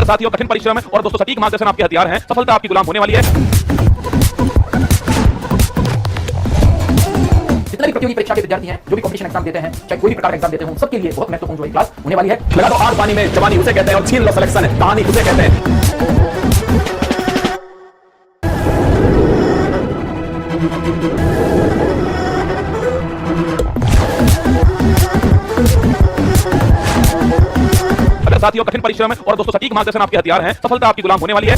साथियों, कठिन परिश्रम और दोस्तों सटीक मार्गदर्शन आपके हथियार हैं। सफलता आपकी गुलाम होने वाली है। जितने भी प्रतियोगी परीक्षा के विद्यार्थी हैं, जो भी कॉम्पिटिशन एग्जाम देते हैं, चाहे कोई भी प्रकार का एग्जाम देते हो, सबके लिए बहुत महत्वपूर्ण जो है क्लास होने वाली है। लगा दो आग पानी में, जवानी उसे कहते हैं, और छीन लो सिलेक्शन, कहानी उसे कहते हैं। साथियों, कठिन परिश्रम और दोस्तों सटीक मार्गदर्शन आपके हथियार हैं। सफलता आपकी गुलाम होने वाली है।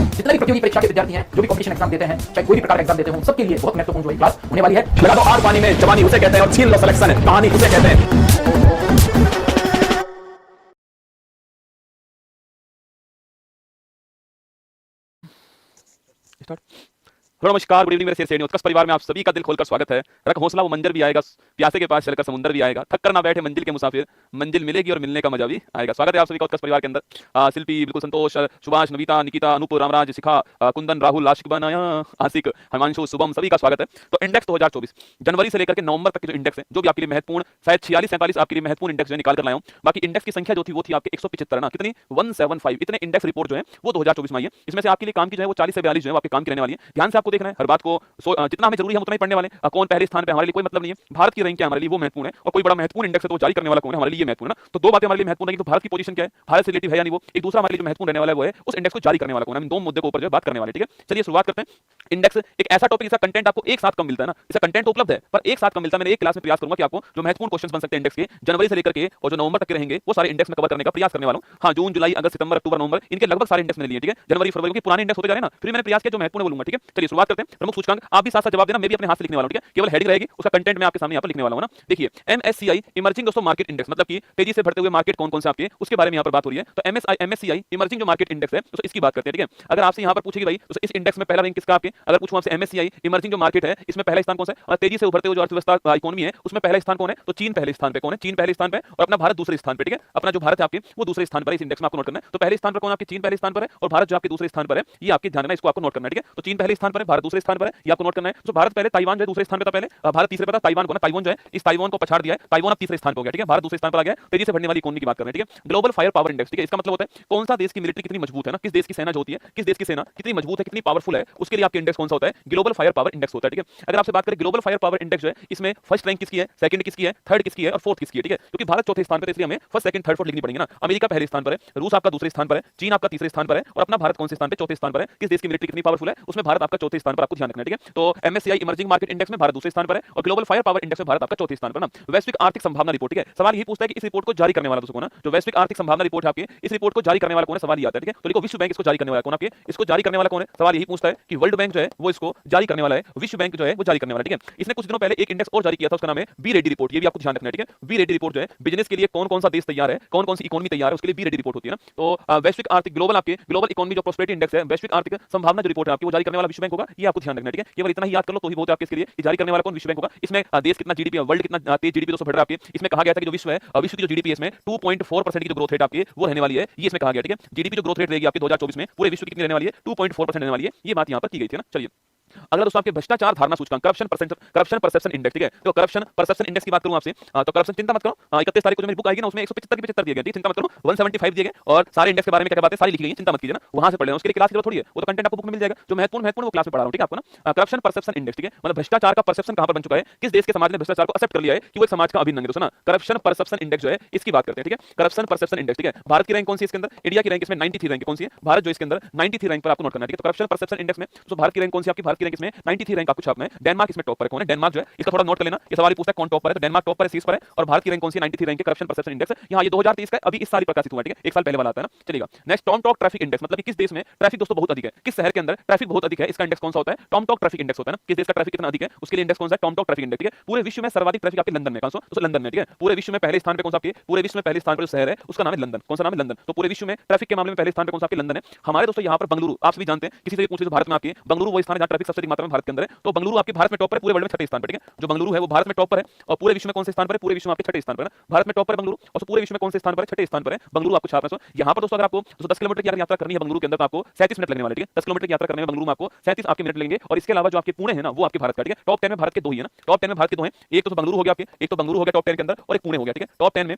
जितने भी प्रतियोगी परीक्षा के विद्यार्थी हैं, जो भी कॉम्पिटिशन एग्जाम देते हैं, चाहे कोई भी प्रकार का एग्जाम देते हो, सबके लिए बहुत महत्वपूर्ण जो है क्लास होने वाली है। लगा दो आग पानी में, जवानी उसे कहते हैं, और छीन लो सिलेक्शन, कहानी उसे कहते हैं। हेलो नमस्कार, गुड इवनिंग मेरे शेर श्रेणी उत्कर्ष परिवार में आप सभी का दिल खोलकर स्वागत है। रख हौसला वो मंजर भी आएगा, प्यासे के पास चलकर समुंदर भी आएगा, थक कर ना बैठे मंजिल के मुसाफिर, मंजिल मिलेगी और मिलने का मजा भी आएगा। स्वागत है आप सभी का उत्कर्ष परिवार के अंदर। शिल्पी, बिल्कुल संतोष, सुभाष, नविता, निकिता, अनूप, रामराज, शिखा, कुंदन, राहुल, आशिक बनाया, आशिक, हिमांशु, शुभम, सभी का स्वागत है। तो इंडेक्स 2024 जनवरी से लेकर के नवंबर तक के जो इंडेक्स है, जो भी आपके लिए महत्वपूर्ण, शायद 46-47 आपके लिए महत्वपूर्ण इंडेक्स जो निकाल कर लाया हूं। बाकी इंडेक्स की संख्या जो थी वो थी आपके 175 ना, कितनी 175 इतने इंडेक्स रिपोर्ट जो है वो 2024 में आई है। इसमें से आपके लिए काम की जो है वो 40 से 42 जो है आपके काम की रहने वाली है। ध्यान से आपको देखना है, हर बात को जितना हमें जरूरी है उतना ही पढ़ने वाले। कौन पहले स्थान पे हमारे लिए कोई मतलब नहीं है। भारत की रैंक क्या हमारे लिए वो महत्वपूर्ण है, और कोई बड़ा महत्वपूर्ण इंडेक्स है तो जारी करने वाला कौन है हमारे लिए महत्वपूर्ण है ना। तो दो बातें हमारे लिए महत्वपूर्ण है कि तो भारत की पोजीशन क्या है, भारत से रिलेटिव है यानी वो। एक दूसरा हमारे लिए जो महत्वपूर्ण रहने वाला है वो है उस इंडेक्स को जारी करने वाला कौन है। हम दो मुद्दे के ऊपर जो है बात करने वाले, ठीक है। चलिए शुरुआत करते हैं। इंडेक्स एक ऐसा टॉपिक जिसका कंटेंट आपको एक साथ कम मिलता है ना, इसका कंटेंट तो उपलब्ध है पर एक साथ कम मिलता है। मैंने एक क्लास में प्रयास करूंगा कि आपको जो महत्वपूर्ण क्वेश्चंस बन सकते हैं इंडेक्स के जनवरी से लेकर के और जो नवंबर तक के रहेंगे वो सारे इंडेक्स में कवर करने का प्रयास करने वाला हूं। हां, जून, जुलाई, अगस्त, सितंबर, अक्टूबर, नवंबर इनके लगभग सारे इंडेक्स मैंने लिए, ठीक है। जनवरी, फरवरी के पुराने इंडेक्स होते जा रहे हैं ना, फिर मैंने प्रयास किया जो महत्वपूर्ण है वो लूंगा, ठीक है। चलिए शुरुआत करते हैं। प्रमुख सूचकांक आप भी साथ साथ जवाब देना, मैं भी अपने हाथ से लिखने वाला हूं, ठीक है। केवल हेडिंग रहेगी, उसका कंटेंट मैं आपके सामने यहां पर लिखने वाला हूं ना। देखिए, एमएससीआई इमर्जिंग दोस्तों मार्केट इंडेक्स, मतलब कि तेजी से बढ़ते हुए मार्केट कौन-कौन से आपके, उसके बारे में यहां पर बात हो रही है। तो एमएससीआई इमर्जिंग जो मार्केट इंडेक्स है तो इसकी बात करते हैं, ठीक है। अगर आपसे यहां पर पूछेगी भाई तो इस इंडेक्स में पहला रैंक किसका आपके, अगर पूछूं आपसे एमएससीआई इमर्जिंग जो मार्केट है इसमें पहला स्थान कौन सा है, और तेजी से उभरते हुए जो अर्थव्यवस्था इकोनॉमी है उसमें पहला स्थान कौन है, तो चीन पहले स्थान पे कौन है, चीन पहले स्थान पे और अपना भारत दूसरे स्थान पे, ठीक है। अपना जो भारत है आपके वो दूसरे स्थान पर है इस इंडेक्स में, आपको नोट करना है। तो पहले स्थान पर कौन आपके, चीन पहले स्थान पर है और भारत जो आपके दूसरे स्थान पर है, ये आपके ध्यान में इसको आपको नोट करना है, ठीक है। तो चीन पहले स्थान पर है, भारत दूसरे स्थान पर है, ये आपको नोट करना है। तो भारत पहले, ताइवान जो दूसरे स्थान पे था पहले, भारत तीसरे पर था, ताइवान को ना, ताइवान जो है इस ताइवान को पछाड़ दिया है, ताइवान अब तीसरे स्थान पर हो गया, ठीक है। भारत दूसरे स्थान पर आ गया, तेजी से बढ़ने वाली इकोनॉमी की बात कर रहे हैं, ठीक है। ग्लोबल फायर पावर इंडेक्स, ठीक है। इसका मतलब होता है कौन सा देश की मिलिट्री कितनी मजबूत है ना, किस देश की सेना जो होती है, किस देश की सेना कितनी मजबूत है, कितनी पावरफुल है, उसके लिए आपके इंडेक्स कौन सा होता है, ग्लोबल फायर पावर इंडेक्स होता है, ठीक है। अगर आपसे बात करें ग्लोबल फायर पावर इंडेक्स जो है इसमें फर्स्ट रैंक किसकी है, सेकंड किसकी है, थर्ड किसकी है और फोर्थ किसकी है, ठीक है। क्योंकि भारत चौथे स्थान पर है इसलिए हमें फर्स्ट, सेकंड, थर्ड, फोर्थ लिखनी पड़ेगी ना। अमेरिका पहले स्थान पर है, रूस आपका दूसरे स्थान पर है, चीन आपका तीसरे स्थान पर है और अपना भारत कौन से स्थान पे, चौथे स्थान पर है। किस देश की मिलिट्री कितनी पावरफुल है उसमें भारत आपका चौथे स्थान पर, आपको ध्यान रखना है, ठीक है। तो एमएससीआई इमर्जिंग मार्केट इंडेक्स में भारत दूसरे स्थान पर है और ग्लोबल फायर पावर इंडेक्स में भारत आपका चौथे स्थान पर ना। वैश्विक आर्थिक संभावना रिपोर्ट, ठीक है। सवाल यही पूछता है कि इस रिपोर्ट को जारी करने वाला कौन है, जो वैश्विक आर्थिक संभावना रिपोर्ट है आपकी, इस रिपोर्ट को जारी करने वाला कौन है, सवाल ये आता है, ठीक है। तो देखो विश्व बैंक इसको जारी करने वाला कौन आपके, इसको जारी करने वाला कौन है, सवाल यही पूछता है कि वर्ल्ड बैंक जो है वो इसको जारी करने वाला है, विश्व बैंक जो है वो जारी करने वाला है, ठीक है। इसने कुछ दिनों पहले एक इंडेक्स और जारी किया था, उसका नाम है बी रेडी रिपोर्ट, ये भी आपको ध्यान रखना है, ठीक है। बी रेडी रिपोर्ट जो है बिजनेस के लिए कौन-कौन सा देश तैयार है, कौन-कौन सी इकोनॉमी तैयार है, उसके लिए बी रेडी रिपोर्ट होती है ना। तो वैश्विक आर्थिक ग्लोबल आपके ग्लोबल इकोनॉमी जो प्रोस्पेरिटी इंडेक्स है, वैश्विक आर्थिक संभावना जो रिपोर्ट है आपकी वो जारी करने वाला विश्व बैंक होगा, ये आपको ध्यान रखना है, ठीक है। केवल इतना ही याद कर लो तो ही बहुत है आपके इसके लिए कि जारी करने वाला कौन, विश्व बैंक होगा। इसमें देश कितना जीडीपी है, वर्ल्ड कितना तेज जीडीपी दोस्तों बढ़ रहा है आपके, इसमें कहा गया था कि जो विश्व है, विश्व की जो जीडीपी है इसमें 2.4% की जो ग्रोथ रेट आपकी वो रहने वाली है, ये इसमें कहा गया, ठीक है। जीडीपी जो ग्रोथ रेट रहेगी आपकी 2024 में पूरे विश्व की कितनी रहने वाली है, 2.4% रहने वाली है, ये बात यहां पर की गई थी ना। चलिए अगला दोस्तों आपके भ्रष्टाचार धारणा सूचकांक, करप्शन परसेप्शन इंडेक्स, ठीक है। तो करप्शन परसेप्शन इंडेक्स की बात करूं आपसे, तो करप्शन चिंता मत करो, 31 तारीख को जो मेरी बुक आएगी ना उसमें 175 के 75 दिए गए, चिंता मत करो, 175 दिए गए और सारे इंडेक्स के बारे में क्या बातें सारी लिखी गई, चिंता मत कीजिए ना, वहां से पढ़ लेना, उसके लिए क्लास की जरूरत थोड़ी है, वो तो कंटेंट आपको बुक में मिल जाएगा, जो महत्वपूर्ण वो क्लास में पढ़ा रहा हूं, ठीक है आपको ना। करप्शन परसेप्शन इंडेक्स, ठीक है, मतलब भ्रष्टाचार का परसेप्शन कहां पर बन चुका है, किस देश के समाज ने भ्रष्टाचार को एक्सेप्ट कर लिया है कि वो एक समाज का अभिन्न अंग है, दोस्तों ना। करप्शन परसेप्शन इंडेक्स जो है इसकी बात करते हैं, ठीक है। करप्शन परसेप्शन इंडेक्स, ठीक है। भारत की रैंक कौन सी है इसके अंदर, इंडिया की रैंक इसमें 93 रैंक कौन सी है, भारत जो इसके अंदर 93 रैंक पर आपको नोट करना है, ठीक है। तो करप्शन परसेप्शन इंडेक्स में तो भारत की रैंक कौन सी आपकी, भारत की रैंक इसमें 93 रैंक आपको छापना है। डेनमार्क इसमें टॉप पर है, कौन है, डेनमार्क जो है इसका थोड़ा नोट कर लेना, ये सवाल पूछता है कौन टॉप पर है, तो डेनमार्क टॉप पर है, शीर्ष पर है और भारत की रैंक कौन सी है, 93 रैंक के करप्शन परसेप्शन इंडेक्स। यहां ये 2023 का अभी इस साल प्रकाशित हुआ है, ठीक है, एक साल पहले वाला आता है ना। चलेगा next Tom talk traffic index, मतलब कि किस देश में ट्रैफिक दोस्तों बहुत अधिक है, किस शहर के अंदर ट्रैफिक बहुत अधिक है, इसका इंडेक्स कौन सा होता है, टॉम टॉक ट्रैफिक इंडेक्स होता है ना। किस देश का ट्रैफिक कितना अधिक है उसके लिए इंडेक्स कौन सा है, टॉम टॉक ट्रैफिक इंडेक्स, ठीक है। पूरे विश्व में सर्वाधिक ट्रैफिक आपके लंदन में, कौन सा, तो लंदन में, ठीक है। पूरे विश्व में पहले स्थान पे कौन सा आपके, पूरे विश्व में पहले स्थान पर जो शहर है उसका नाम है लंदन, कौन सा नाम है, लंदन। तो पूरे विश्व में ट्रैफिक के मामले में पहले स्थान पे कौन सा आपके लंदन है। हमारे दोस्तों यहां पर बंगलुरु, आप सभी जानते हैं, किसी से पूछ लीजिए भारत में आपके बंगलुरु वो स्थान है जहां ट्रैफिक सबसे अधिक मात्रा में भारत के अंदर है। तो बंगलुरु आपके भारत में टॉप पर है, पूरे वर्ल्ड में छठे स्थान पर, ठीक है। जो बंगलुरु है वो भारत में टॉप पर है और पूरे विश्व में कौन से स्थान पर है? पूरे विश्व में आपके छठे स्थान पर है। भारत में टॉप पर है बंगलुरु और पूरे विश्व में कौन से स्थान पर है? छठे स्थान पर है बंगलुरु। आपको छापना है। यहाँ पर दोस्तों अगर आपको 10 किलोमीटर की यात्रा करनी है बंगलुरु के अंदर तो आपको 37 मिनट लगने वाले, ठीक है। 10 किलोमीटर की यात्रा करने में बंगलुरु में आपको 37 आपके मिनट लगेंगे। और इसके अलावा जो आपके पुणे है ना वो आपके भारत का, ठीक है। टॉप 10 में भारत के दो ही है ना, टॉप 10 में भारत के दो हैं। एक तो बंगलुरु हो गया आपके, एक तो बंगलुरु हो गया टॉप 10 के अंदर और एक पुणे हो गया, ठीक है। टॉप 10 में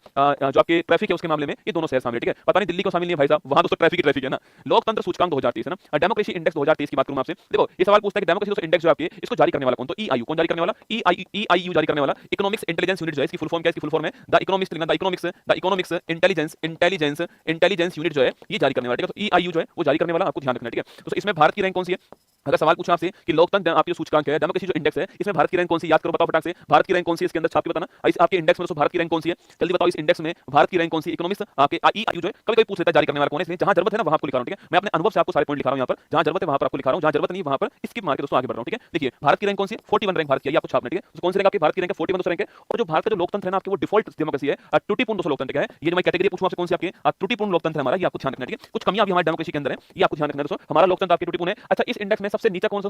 जो आपके ट्रैफिक है उसके मामले में ये दोनों शहर शामिल है, ठीक है। पता नहीं दिल्ली को शामिल नहीं है भाई साहब, वहां दोस्तों ट्रैफिक है ना। लोकतंत्र सूचकांक 2023 है ना, डेमोक्रेसी इंडेक्स 2023 की बात करूं आपसे। देखो ये सवाल पूछता है कि डेमोक्रेसी इंडेक्स जो आपके इसको जारी करने वाला कौन? तो ईआईयू। कौन जारी करने वाला? ईआईयू जारी करने वाला। इकोनॉमिक्स इंटेलिजेंस यूनिट जो है इसकी फुल फॉर्म क्या है? इसकी फुल फॉर्म है द इकोनॉमिक्स इंटेलिजेंस यूनिट जो है ये जारी करने वाला, ठीक है। तो ईआईयू जो है वो जारी करने वाला, आपको ध्यान रखना है, ठीक है। तो इसमें भारत की रैंक कौन सी है? अगर सवाल पूछा आपसे कि लोकतंत्र आपके सूचकांक है, डेमोक्रेसी जो इंडेक्स है इसमें भारत की रैंक कौन सी? याद करो, बताओ फटाक से। भारत की रैंक कौन सी है इसके अंदर? छाप के बताना। इस आपके इंडेक्स में दोस्तों भारत की रैंक कौन सी है? जल्दी बताओ, इस इंडेक्स में भारत की रैंक कौन सी? इकोनॉमिक्स आपके ईआईयू जो है कभी कभी पूछ लेता है जारी करने वाला कौन है, इसलिए जहां जरूरत है ना वहां आपको लिखा रहा हूं, ठीक है। मैं अपने अनुभव से आपको सारे पॉइंट लिखा रहा हूं, यहां पर जहां जरूरत है वहां पर आपको लिखा रहा हूं, जहां जरूरत नहीं वहां पर स्किप मार के दोस्तों आगे बढ़ रहा हूं, ठीक है। देखिए भारत की रैंक कौन सी है? 41 रैंक भारत की है, ये आपको छापना है, ठीक है। तो कौन सी रैंक आपकी भारत की रैंक है? 41 दोस्तों रैंक है। और जो भारत का जो लोकतंत्र है ना आपके वो डिफॉल्ट डेमोक्रेसी है, त्रुटिपूर्ण दोस्तों लोकतंत्र क्या है? ये जो मैं कैटेगरी पूछूं आपसे कौन सी आपकी त्रुटिपूर्ण लोकतंत्र है हमारा, ये आपको ध्यान रखना है, ठीक है। कुछ कमियां भी हमारे डेमोक्रेसी के अंदर है, ये आपको ध्यान रखना है दोस्तों। हमारा लोकतंत्र आपके त्रुटिपूर्ण है। अच्छा, इस इंडेक्स में सबसे नीचे कौन सा,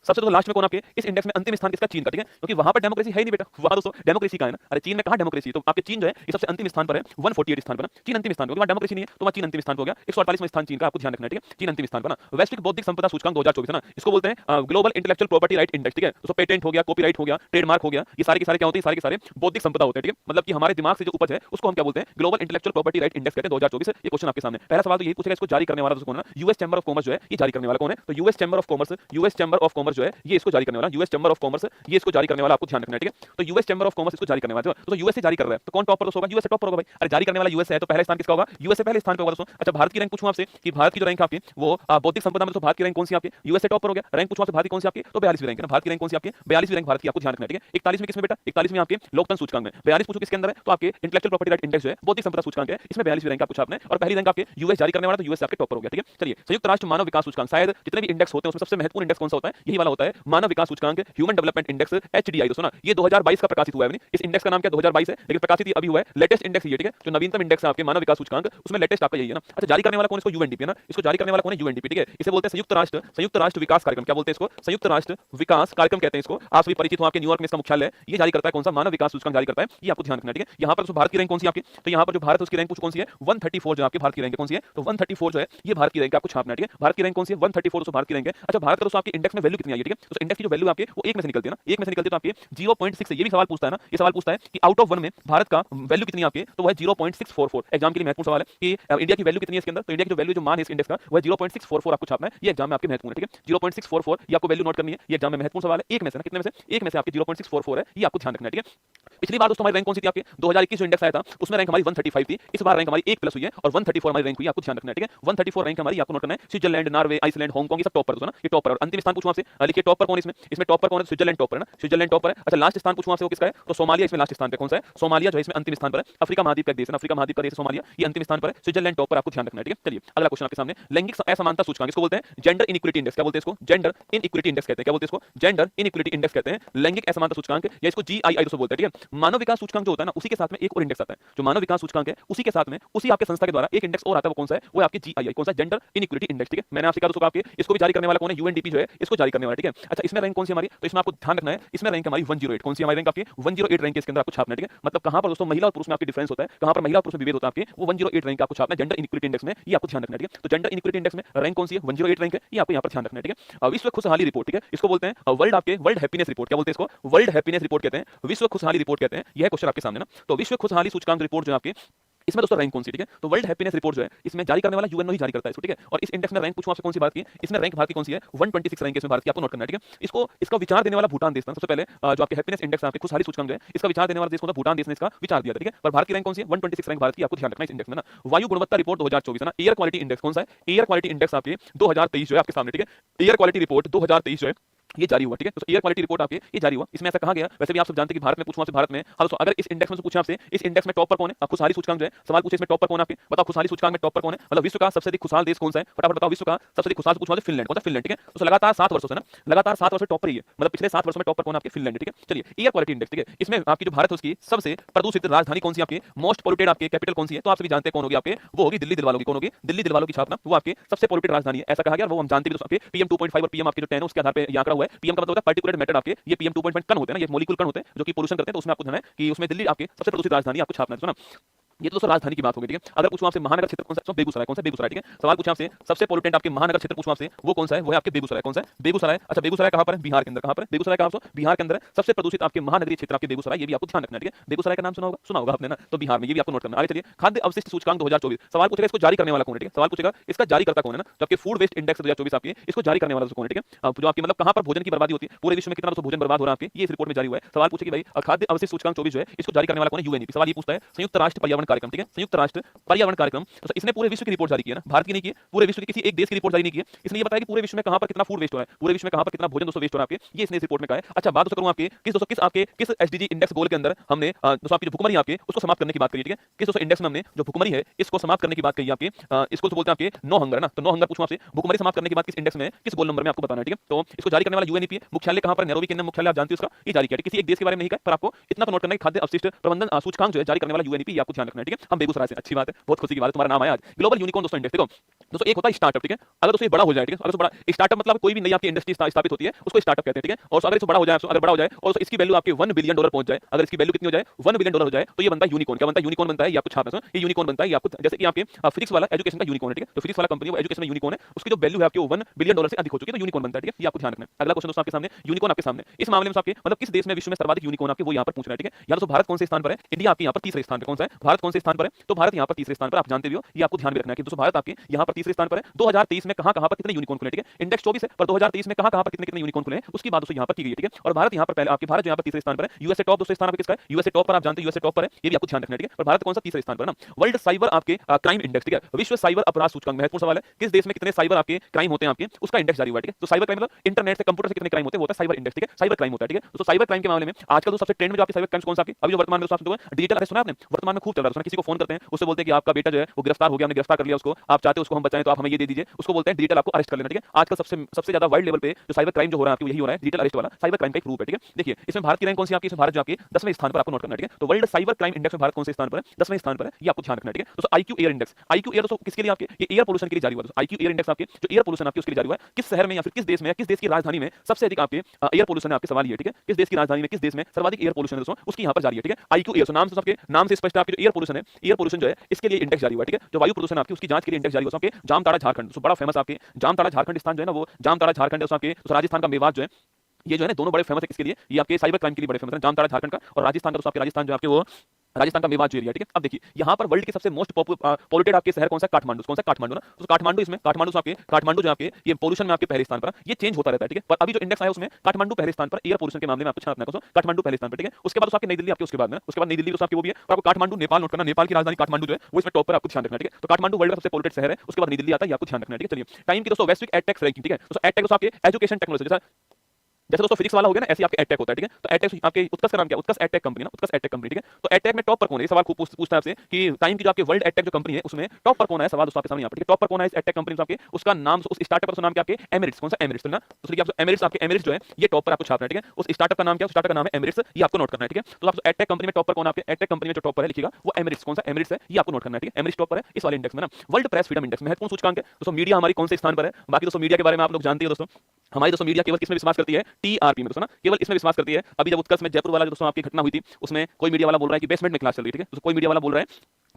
सबसे तो लास्ट में कौन आपके इस इंडेक्स में अंतिम स्थान किसका? चीन का, ठीक है। क्योंकि वहां पर डेमोक्रेसी है ही नहीं बेटा, वहां दोस्तों डेमोक्रेसी का है ना। अरे चीन में कहां डेमोक्रेसी? तो आपके चीन जो है ये सबसे अंतिम स्थान पर है, 148 स्थान पर ना। चीन अंतिम स्थान पर, वहां डेमोक्रेसी नहीं है तो वहां चीन अंतिम स्थान पर हो गया। 148वां स्थान चीन का, आपको ध्यान रखना है, ठीक है। चीन अंतिम स्थान पर ना। वैश्विक बौद्धिक संपदा सूचकांक 2024 है ना, इसको बोलते हैं global intellectual property right index, ठीक है। तो पेटेंट हो गया, कॉपीराइट हो गया, ट्रेडमार्क हो गया, ये सारे के सारे क्या होते हैं? सारे के सारे बौद्धिक संपदा होते हैं, ठीक है। मतलब कि हमारे दिमाग से जो उपज है उसको हम क्या बोलते हैं? Global intellectual property right index कहते हैं 2024। ये क्वेश्चन आपके सामने पहला सवाल तो यही पूछेगा, इसको जारी करने वाला कौन है? यूएस चैंबर ऑफ कॉमर्स जो है ये जारी करने वाला कौन है? तो यूएस चैंबर ऑफ कॉमर्स जो है ये इसको जारी करने वाला, यूएस चैंबर ऑफ कॉमर्स ये इसको जारी करने वाला, आपको ध्यान रखना है, ठीक है। तो यूएस चैंबर ऑफ कॉमर्स इसको जारी करने वाला है। तो यूएस से जारी कर रहा है तो कौन टॉप पर होगा? यूएस टॉप पर होगा भाई। अरे जारी करने वाला यूएस है तो पहले स्थान किसका होगा? यूएस से पहले स्थान पे होगा दोस्तों। अच्छा, भारत की रैंक पूछूं आपसे कि भारत की जो रैंक आपकी वो बौद्धिक संपदा में, तो भारत की रैंक कौन सी आपकी? यूएस से टॉप पर हो गया। रैंक पूछूं आपसे भारत की कौन सी आपकी? तो 42वीं रैंक है ना। भारत की रैंक कौन सी आपकी? 42वीं रैंक भारत की, आपको ध्यान रखना है, ठीक है। 41 में किसमें बेटा? 41 में आपके लोकतंत्र सूचकांक में। 42 पूछो किसके अंदर है? तो आपके इंटेलेक्चुअल प्रॉपर्टी राइट इंडेक्स जो है बौद्धिक संपदा सूचकांक है, इसमें 42वीं रैंक आपको छापना है। और पहली रैंक आपके यूएस जारी करने वाला, तो यूएस आपके टॉप पर हो गया, ठीक है। चलिए, संयुक्त राष्ट्र मानव विकास सूचकांक, शायद जितने भी इंडेक्स होते हैं उसमें सबसे महत्वपूर्ण इंडेक्स कौन सा होता है? यही वाला होता है, मानव विकास सूचकांक, ह्यूमन डेवलपमेंट इंडेक्स, एचडीआई दोस्तों ना। ये 2022 का प्रकाशित हुआ है। इस इंडेक्स का नाम क्या? 2022 है, लेकिन प्रकाशित ये अभी हुआ है। लेटेस्ट इंडेक्स ये, ठीक है। जो नवीनतम इंडेक्स है आपके मानव विकास सूचकांक उसमें लेटेस्ट आपका यही है ना। अच्छा, जारी करने वाला कौन? इसको यूएनडीपी है ना। इसको जारी करने वाला कौन है? यूएनडीपी, ठीक है। इसे बोलते हैं संयुक्त राष्ट्र विकास कार्यक्रम। क्या बोलते हैं इसको? संयुक्त राष्ट्र विकास कार्यक्रम कहते हैं इसको। आप सभी परिचित हो, आपके न्यूयॉर्क में इसका मुख्यालय है। ये जारी करता है कौन सा? मानव विकास सूचकांक जारी करता है, ये आपको ध्यान रखना है, ठीक है। यहाँ पर भारत की रैंक कौन सी आपकी? तो यहाँ पर जो भारत उसकी रैंक कौन सी है? 134 जो आपकी भारत की रैंक कौन सी है? तो 134 जो है ये भारत की रैंक आपको छापना है, ठीक है। भारत की रैंक कौन सी है? 134 दोस्तों भारत की रैंक है। अच्छा, भारत का दोस्तों आपके इंडेक्स में वैल्यू कितनी आई है, ठीक है। तो इंडेक्स की जो वैल्यू आपके वो एक में से निकलती है ना, एक में से निकलती है तो आपके 0.6 ये भी सवाल पूछता है ना। ये सवाल पूछता है कि आउट ऑफ 1 में भारत का वैल्यू कितनी है आपके? तो वह 0.644। एग्जाम के लिए महत्वपूर्ण सवाल है कि इंडिया की वैल्यू कितनी है इसके अंदर। तो इंडिया की जो वैल्यू जो मान है इस इंडेक्स का वह 0.644 आपको छापना है, ये एग्जाम में आपके महत्वपूर्ण है, ठीक है। 0.644 ये आपको वैल्यू नोट करनी है, ये एग्जाम में महत्वपूर्ण सवाल है। एक में से ना, कितने में से? एक में से आपके 0.644 है, ये आपको ध्यान रखना है, ठीक है। पिछली बार दोस्तों हमारी रैंक कौन सी थी आपके? 2021 जो इंडेक्स आया था उसमें रैंक हमारी 135 थी। इस बार रैंक हमारी 1 प्लस हुई है और 134 हमारी रैंक हुई है, आपको ध्यान रखना है, ठीक है। 134 रैंक हमारी, आपको नोट करना है। स्विट्जरलैंड, नॉर्वे, आइसलैंड, हांगकांग ये सब टॉप पर दोस्तों ना, ये टॉप पर। और अंतिम स्थान पूछूं आपसे, लिखिए टॉप पर कौन है इसमें टॉप पर कौन है? स्विट्जरलैंड टॉप पर है ना, स्विट्जरलैंड टॉप पर है। अच्छा, लास्ट स्थान पूछूं आपसे वो किसका है? तो सोमालिया इसमें लास्ट स्थान पे कौन सा है? सोमालिया जो है इसमें अंतिम स्थान पर है। अफ्रीका महाद्वीप का देश है ना, अफ्रीका महाद्वीप का देश सोमालिया, ये अंतिम स्थान पर है। स्विट्जरलैंड टॉप पर, आपको ध्यान रखना है, ठीक है। चलिए, अगला क्वेश्चन आपके सामने, लैंगिक असमानता सूचकांक, इसको बोलते हैं जेंडर इनइक्वालिटी इंडेक्स। क्या बोलते हैं इसको? जेंडर इनइक्वालिटी इंडेक्स कहते हैं। क्या बोलते हैं इसको? जेंडर इनइक्वालिटी इंडेक्स कहते हैं, लैंगिक असमानता सूचकांक, या इसको जीआईआई दोस्तों बोलते हैं, ठीक है। मानव विकास सूचकांक जो होता है ना, उसी के साथ में एक और इंडेक्स आता है, जो मानव विकास सूचकांक है उसी के साथ में उसी आपके संस्था के द्वारा एक इंडेक्स और आता है, वो कौन सा है? वो आपके जीआईआई, कौन सा? जेंडर इनइक्वालिटी इंडेक्स, ठीक है। मैंने आपसे कहा दोस्तों आपके इसको भी जारी करने वाला कौन है? यूएनडीपी जो है इसको जारी करने वाला, ठीक है। अच्छा, इसमें रैंक कौन सी हमारी? तो इसमें आपको ध्यान रखना है, इसमें रैंक हमारी 108। कौन सी हमारी रैंक आपकी? 108 रैंक इसके अंदर आपको छापना है, ठीक है। मतलब कहां पर दोस्तों महिला और पुरुष में आपकी डिफरेंस होता है, कहां पर महिला और पुरुष में विभेद होता है आपके, वो 108 रैंक आपको छापना है जेंडर इनइक्वालिटी इंडेक्स में, ये आपको ध्यान रखना है, ठीक है। तो जेंडर इनइक्वालिटी इंडेक्स में रैंक कौन सी है? 108 रैंक है, ये आपको यहां पर ध्यान रखना है, ठीक है। विश्व खुशहाली रिपोर्ट, ठीक है, इसको बोलते हैं वर्ल्ड हैप्पीनेस रिपोर्ट। क्या बोलते हैं इसको? वर्ल्ड हैप्पीनेस रिपोर्ट कहते हैं, विश्व खुशहाली रिपोर्ट कहते हैं। यह क्वेश्चन आपके सामने ना। तो विश्व खुशहाली सूचकांक रिपोर्ट जो आपके इसमें दोस्तों रैंक कौन सी, ठीक है। तो वर्ल्ड हैप्पीनेस रिपोर्ट जो है इसमें जारी करने वाला यूएनओ ही जारी करता है इसको, ठीक है। और इस इंडेक्स में रैंक पूछूं आपसे कौन सी बात की? इसमें रैंक भारत की कौन सी है? 126 रैंक इसमें भारत की, आपको नोट करना है, ठीक है। इसको इसका विचार देने वाला भूटान देश था सबसे पहले। जो आपके हैप्पीनेस इंडेक्स आपके खुशहाली सूचकांक जो है इसका विचार देने वाला देश कौन था? भूटान देश ने इसका विचार दिया था, ठीक है। पर भारत की रैंक कौन सी है? 126 रैंक भारत की, आपको ध्यान रखना है इस इंडेक्स में ना। वायु गुणवत्ता रिपोर्ट 2024 है ना, एयर क्वालिटी इंडेक्स कौन सा है? एयर क्वालिटी इंडेक्स आपके 2023 जो है आपके सामने, ठीक है। एयर क्वालिटी रिपोर्ट 2023 जो है ये जारी हुआ, ठीक है। तो एयर क्वालिटी रिपोर्ट आपके ये जारी हुआ। इसमें ऐसा कहा गया, वैसे भी आप सब जानते हैं कि भारत में पूछूं आपसे, भारत में हाँ दोस्तों अगर इस इंडेक्स में से पूछें आपसे, इस इंडेक्स में टॉप पर कौन है? खुशहाली सूचकांक जो है सवाल पूछे, इसमें टॉप पर कौन है आपके? बताओ खुशहाली सूचकांक में टॉप पर कौन है? मतलब विश्व का सबसे अधिक खुशहाल देश कौन सा है? फटाफट बताओ, विश्व का सबसे अधिक खुशहाल पूछूं फिनलैंड, कौन सा? फिनलैंड, ठीक है। तो लगातार 7 वर्षों से ना, लगातार 7 वर्ष टॉप पर ही है, मतलब पिछले 7 वर्षों में टॉप पर कौन आपके? फिनलैंड, ठीक है। चलिए, एयर क्वालिटी इंडेक्स, ठीक है, इसमें आपकी जो भारत है उसकी सबसे प्रदूषित राजधानी कौन सी आपकी? मोस्ट पोल्यूटेड आपके कैपिटल कौन सी है? तो आप सभी जानते हैं कौन होगी आपके? वो होगी दिल्ली दिलवालों की। कौन होगी? दिल्ली दिलवालों की छापना, वो आपके सबसे पोल्यूटेड राजधानी है, ऐसा कहा गया। वो हम जानते भी दोस्तों आपके PM 2.5 और PM आपके जो 10 है उसके आधार पर आंकड़ा हुआ है। पीएम का मतलब होता है पार्टिकुलेट मैटर आपके, ये पीएम 2.5 कण होते हैं ना, ये मॉलिक्यूल कण होते हैं जो कि पोल्यूशन करते हैं। तो उसमें आपको ध्यान है कि उसमें दिल्ली आपके सबसे प्रदूषित राजधानी आपको छापना है, सुना। ये तो दोस्तों राजधानी की बात होगी, ठीक है। अगर पूछूं आपसे महानगर क्षेत्र कौन सा, तो बेगूसराय। कौन सा? बेगूसराय, ठीक है। सवाल पूछा आपसे सबसे पोल्यूटेंट आपके महानगर क्षेत्र पूछूं आपसे, वो कौन सा है? वो है आपके बेगूसराय। कौन सा है? बेगूसराय। अच्छा बेगूसराय कहां पर है? बिहार के अंदर। कहां पर है? बेगूसराय कहां पर? बिहार के अंदर है। सबसे प्रदूषित आपके महानगरीय क्षेत्र आपके बेगूसराय, ये भी आपको ध्यान रखना है, ठीक है। बेगूसराय का नाम सुना होगा आपने ना, तो बिहार में, ये भी आपको नोट करना है। आगे चलिए, खाद्य अवशिष्ट सूचकांक 2024 सवाल पूछेगा, इसको जारी करने वाला कौन है, ठीक है। सवाल पूछेगा इसका जारी करता कौन है ना, तो आपके फूड वेस्ट इंडेक्स 2024 आपके, इसको जारी करने वाला कौन है, ठीक है। जो आपकी मतलब कहां पर भोजन की बर्बादी होती है, पूरे विश्व में कितना भोजन बर्बाद हो रहा है आपके, ये इस रिपोर्ट में जारी हुआ है। सवाल पूछेगी भाई खाद्य अवशिष्ट सूचकांक 24 जो है, इसको जारी करने वाला कौन है? यूएनईपी। सवाल ये पूछता है संयुक्त राष्ट्र पर्यावरण कार्यक्रम, ठीक है। संयुक्त राष्ट्र पर्यावरण कार्यक्रम, तो इसने पूरे विश्व की रिपोर्ट जारी की है ना, भारत की नहीं की है, पूरे विश्व की किसी एक देश की रिपोर्ट जारी नहीं की है। इसने ये बताया कि पूरे विश्व में कहां पर कितना फूड वेस्ट हो रहा है, पूरे विश्व में कहां पर कितना भोजन दोस्तों वेस्ट हो रहा है आपके, ये इसने इस रिपोर्ट में कहा है। अच्छा बात करूं आपके किस एसडीजी इंडेक्स गोल के अंदर हमने दोस्तों आपकी जो भुखमरी आपके उसको समाप्त करने की बात करी, ठीक है। किस दोस्तों इंडेक्स में हमने जो भुखमरी है इसको समाप्त करने की बात कही आपके, इसको तो बोलते हैं आपके नो हंगर ना, तो नो हंगर पूछूं आपसे, भुखमरी समाप्त करने के बाद किस इंडेक्स में, किस गोल नंबर में आपको बताना है, ठीक है। तो इसको जारी करने वाला यूएनईपी है। मुख्यालय कहां पर? नैरोबी के अंदर मुख्यालय, आप जानते हो उसका, ये जारी किया, किसी एक देश के बारे में नहीं कहा, पर आपको इतना तो नोट करना है खाद्य अवशिष्ट प्रबंधन सूचकांक जो है जारी करने वाला यूएनईपी, आपको ध्यान रखना है, ठीक है। हम बेगूसराय से, अच्छी बात है, बहुत खुशी की बात है, तुम्हारा नाम आया आज। ग्लोबल यूनिकॉर्न दोस्तों इंडेक्स, देखो दोस्तों एक होता है स्टार्टअप, ठीक है। अगर दोस्तों ये बड़ा हो जाए, ठीक है, अगर बड़ा स्टार्टअप मतलब कोई भी नई आपकी इंडस्ट्री स्थापित होती है उसको स्टार्टअप कहते हैं, ठीक है। और अगर इसको बड़ा हो जाए, अगर बड़ा हो जाए और इसकी वैल्यू आपके $1 बिलियन पहुंच जाए, अगर इसकी वैल्यू कितनी हो जाए, $1 बिलियन हो जाए, तो ये बनता है यूनिकॉर्न। क्या बनता है? यूनिकॉर्न बनता है, ये आपको छापना है, ये यूनिकॉर्न बनता है, ये आपको जैसे कि आपके फिजिक्स वाला एजुकेशन का यूनिकॉर्न है, ठीक है। तो फिजिक्स वाला कंपनी वो एजुकेशन में यूनिकॉर्न है, उसकी जो वैल्यू है आपके $1 बिलियन से अधिक हो चुकी है, तो यूनिकॉर्न बनता है, ठीक है। ये आपको ध्यान रखना है। अगला क्वेश्चन दोस्तों आपके सामने, यूनिकॉर्न आपके सामने, इस मामले में आपके मतलब किस देश में विश्व में सर्वाधिक यूनिकॉर्न आपके वो यहाँ पर पूछ रहा है, ठीक है। या दोस्तों भारत कौन से स्थान पर है? इंडिया आपके यहाँ पर तीसरे स्थान पर। कौन सा है? भारत कौन से स्थान पर है? तो भारत यहाँ पर तीसरे स्थान पर, आप जानते भी हो, ये आपको ध्यान में रखना है कि दोस्तों भारत आपके यहाँ पर तीसरे स्थान पर है। 2023 में कहां पर कितने यूनिकॉर्न खुले, ठीक है। इंडेक्स 24 है, पर 2023 में कहां पर कितने यूनिकॉर्न खुले हैं उसकी बात दोस्तों यहाँ पर की गई है, ठीक है। और भारत यहाँ पर पहले आपके, भारत जो यहाँ पर तीसरे स्थान पर है। यूएसए टॉप दोस्तों स्थान पर किसका है? यूएसए टॉप पर, आप जानते हैं यूएसए टॉप पर है, ये भी आपको ध्यान रखना है, ठीक है। पर भारत कौन सा तीसरे स्थान पर ना। वर्ल्ड साइबर आपके क्राइम इंडेक्स, ठीक है, विश्व साइबर अपराध सूचकांक, महत्वपूर्ण सवाल है, किस देश में कितने साइबर आपके क्राइम होते हैं आपके, उसका इंडेक्स जारी हुआ है, ठीक है। तो साइबर क्राइम मतलब इंटरनेट से, कंप्यूटर से कितने क्राइम होते हैं, वो होता है साइबर इंडेक्स, ठीक है। साइबर क्राइम होता है, ठीक है। तो साइबर क्राइम के मामले में आजकल तो सबसे ट्रेंड में जो आपके साइबर क्राइम्स कौन सा आपके अभी जो वर्तमान में डिजिटल अरेस्ट सुना आपने, वर्तमान में खूब चल रहा है। किसी को फोन करते हैं, उससे बोलते हैं कि आपका बेटा जो है वो गिरफ्तार हो गया, हमने गिरफ्तार कर लिया उसको, आप चाहते हो उसको हम बचाएं तो आप हमें ये दे दीजिए, उसको बोलते हैं डिजिटल आपको अरेस्ट कर लेना, ठीक है। आजकल सबसे ज्यादा वाइड लेवल पे जो साइबर क्राइम जो हो रहा है आपको, यही हो रहा है, डिजिटल अरेस्ट वाला साइबर क्राइम का एक रूप है, ठीक है। देखिए इसमें भारत की रैंक कौन सी आपकी, इसमें भारत जो आपके 10वें स्थान पर, आपको नोट करना है, ठीक है। तो वर्ल्ड साइबर क्राइम इंडेक्स में भारत कौन से स्थान पर है? 10वें स्थान पर है, ये आपको ध्यान रखना है, ठीक है। दोस्तों IQ air index, IQ air दोस्तों किसके लिए आपके, ये एयर पोल्यूशन के लिए जारी हुआ है। आईक्यू एयर इंडेक्स आपके जो एयर पोल्यूशन आपके उसके लिए जारी हुआ है, किस शहर में या फिर किस देश में या किस देश की राजधानी में सबसे अधिक आपके एयर पोल्यूशन है, आपके सवाल ये, ठीक है। किस देश की राजधानी में, किस देश में सर्वाधिक एयर पोल्यूशन है दोस्तों, उसकी यहाँ पर जारी है, ठीक है। आईक्यू एयर, नाम से आपके नाम से स्पष्ट है, आपके जो एयर पोल्यूशन है, एयर पोल्यूशन जो है इसके लिए इंडेक्स जारी हुआ है, ठीक है। जो वायु प्रदूषण आपकी उसकी जांच के लिए इंडेक्स जारी हुआ आपके जामताड़ा झारखंड, बड़ा फेमस आपके जामताड़ा झारखंड स्थान जो है ना, वो जामताड़ा झारखंड है आपके, राजस्थान का मेवात जो है, ये जो है ना दोनों बड़े फेमस है किसके लिए, ये आपके साइबर क्राइम के लिए बड़े फेमस है, जामताड़ा झारखंड का, और राजस्थान का दोस्तों आपके राजस्थान जो आपके वो राजस्थान का मेवात जो एरिया, ठीक है। अब देखिए यहाँ पर वर्ल्ड के सबसे मोस्ट पॉल्यूटेड आपके शहर कौन सा? काठमांडू। कौन सा? काठमांडू ना। तो काठमांडू, इसमें काठमांडू आपके, काठमांडू जो आपके ये पोल्यूशन में आपके पहले स्थान पर, ये चेंज होता रहता है, ठीक है। पर अभी जो इंडेक्स आया उसमें काठमांडू पहले स्थान पर एयर पोल्यूशन के मामले में आपको छापना है, काठमांडू पहले स्थान पर, ठीक है। उसके बाद आपके नई दिल्ली, आपके उसके बाद नई दिल्ली आपके वो भी है, और आपको काठमांडू नेपाल नोट करना, नेपाल की राजधानी काठमांडू जो है वो इसमें टॉप पर, आपको ध्यान रखना है, ठीक है। तो काठमांडू वर्ल्ड का सबसे पॉल्यूटेड शहर है, उसके बाद नई दिल्ली आता है, आपको ध्यान रखना है, ठीक है। चलिए टाइम की दोस्तों वैश्विक एडटेक रैंकिंग, ठीक है। तो एडटेक आपके एजुकेशन टेक्नोलॉजी जैसे दोस्तों फिजिक्स वाला हो गया ना, ऐसे आपके एडटेक होता है, ठीक है। तो एडटेक आपके उत्कर्ष का नाम क्या? उत्कर्ष एडटेक कंपनी ना, उत्कर्ष एडटेक कंपनी, ठीक है। तो एडटेक में टॉप पर कौन है? ये सवाल खूब पूछता है आपसे कि टाइम की जो आपके वर्ल्ड एडटेक जो कंपनी है उसमें टॉप पर कौन है, सवाल दोस्तों आपके सामने यहाँ पर, टॉप पर कौन है इस एडटेक कंपनी में आपके, उसका नाम, उस स्टार्टअप का नाम क्या आपके? एमिरेट्स। कौन सा? एमिरेट्स ना। तो आपको एमिरेट्स, आपके एमिरेट्स जो है ये टॉप पर आपको छापना है, ठीक है। उस स्टार्टअप का नाम क्या है? स्टार्टअप का नाम है एमिरेट्स, ये आपको नोट करना है, ठीक है। तो आप एडटेक कंपनी में टॉप पर कौन है? आपके एडटेक कंपनी में जो टॉप पर है लिखिएगा वो एमिरेट्स। कौन सा? एमिरेट्स है, ये आपको नोट करना है, ठीक है। एमिरेट्स टॉप पर है इस वाले इंडेक्स में ना। वर्ल्ड प्रेस फ्रीडम इंडेक्स महत्वपूर्ण सूचकांक है दोस्तों। मीडिया हमारी कौन से स्थान पर है? बाकी दोस्तों मीडिया के बारे में आप लोग जानते हैं दोस्तों, हमारी दोस्तों मीडिया केवल किसमें विश्वास करती है? टीआरपी में दोस्तों ना, केवल इसमें विश्वास करती है। अभी जब उत्कर्ष में जयपुर वाला जो दोस्तों आपकी घटना हुई थी उसमें कोई मीडिया वाला बोल रहा है कि बेसमेंट में क्लास चल रही है, ठीक है। तो कोई मीडिया वाला बोल रहा है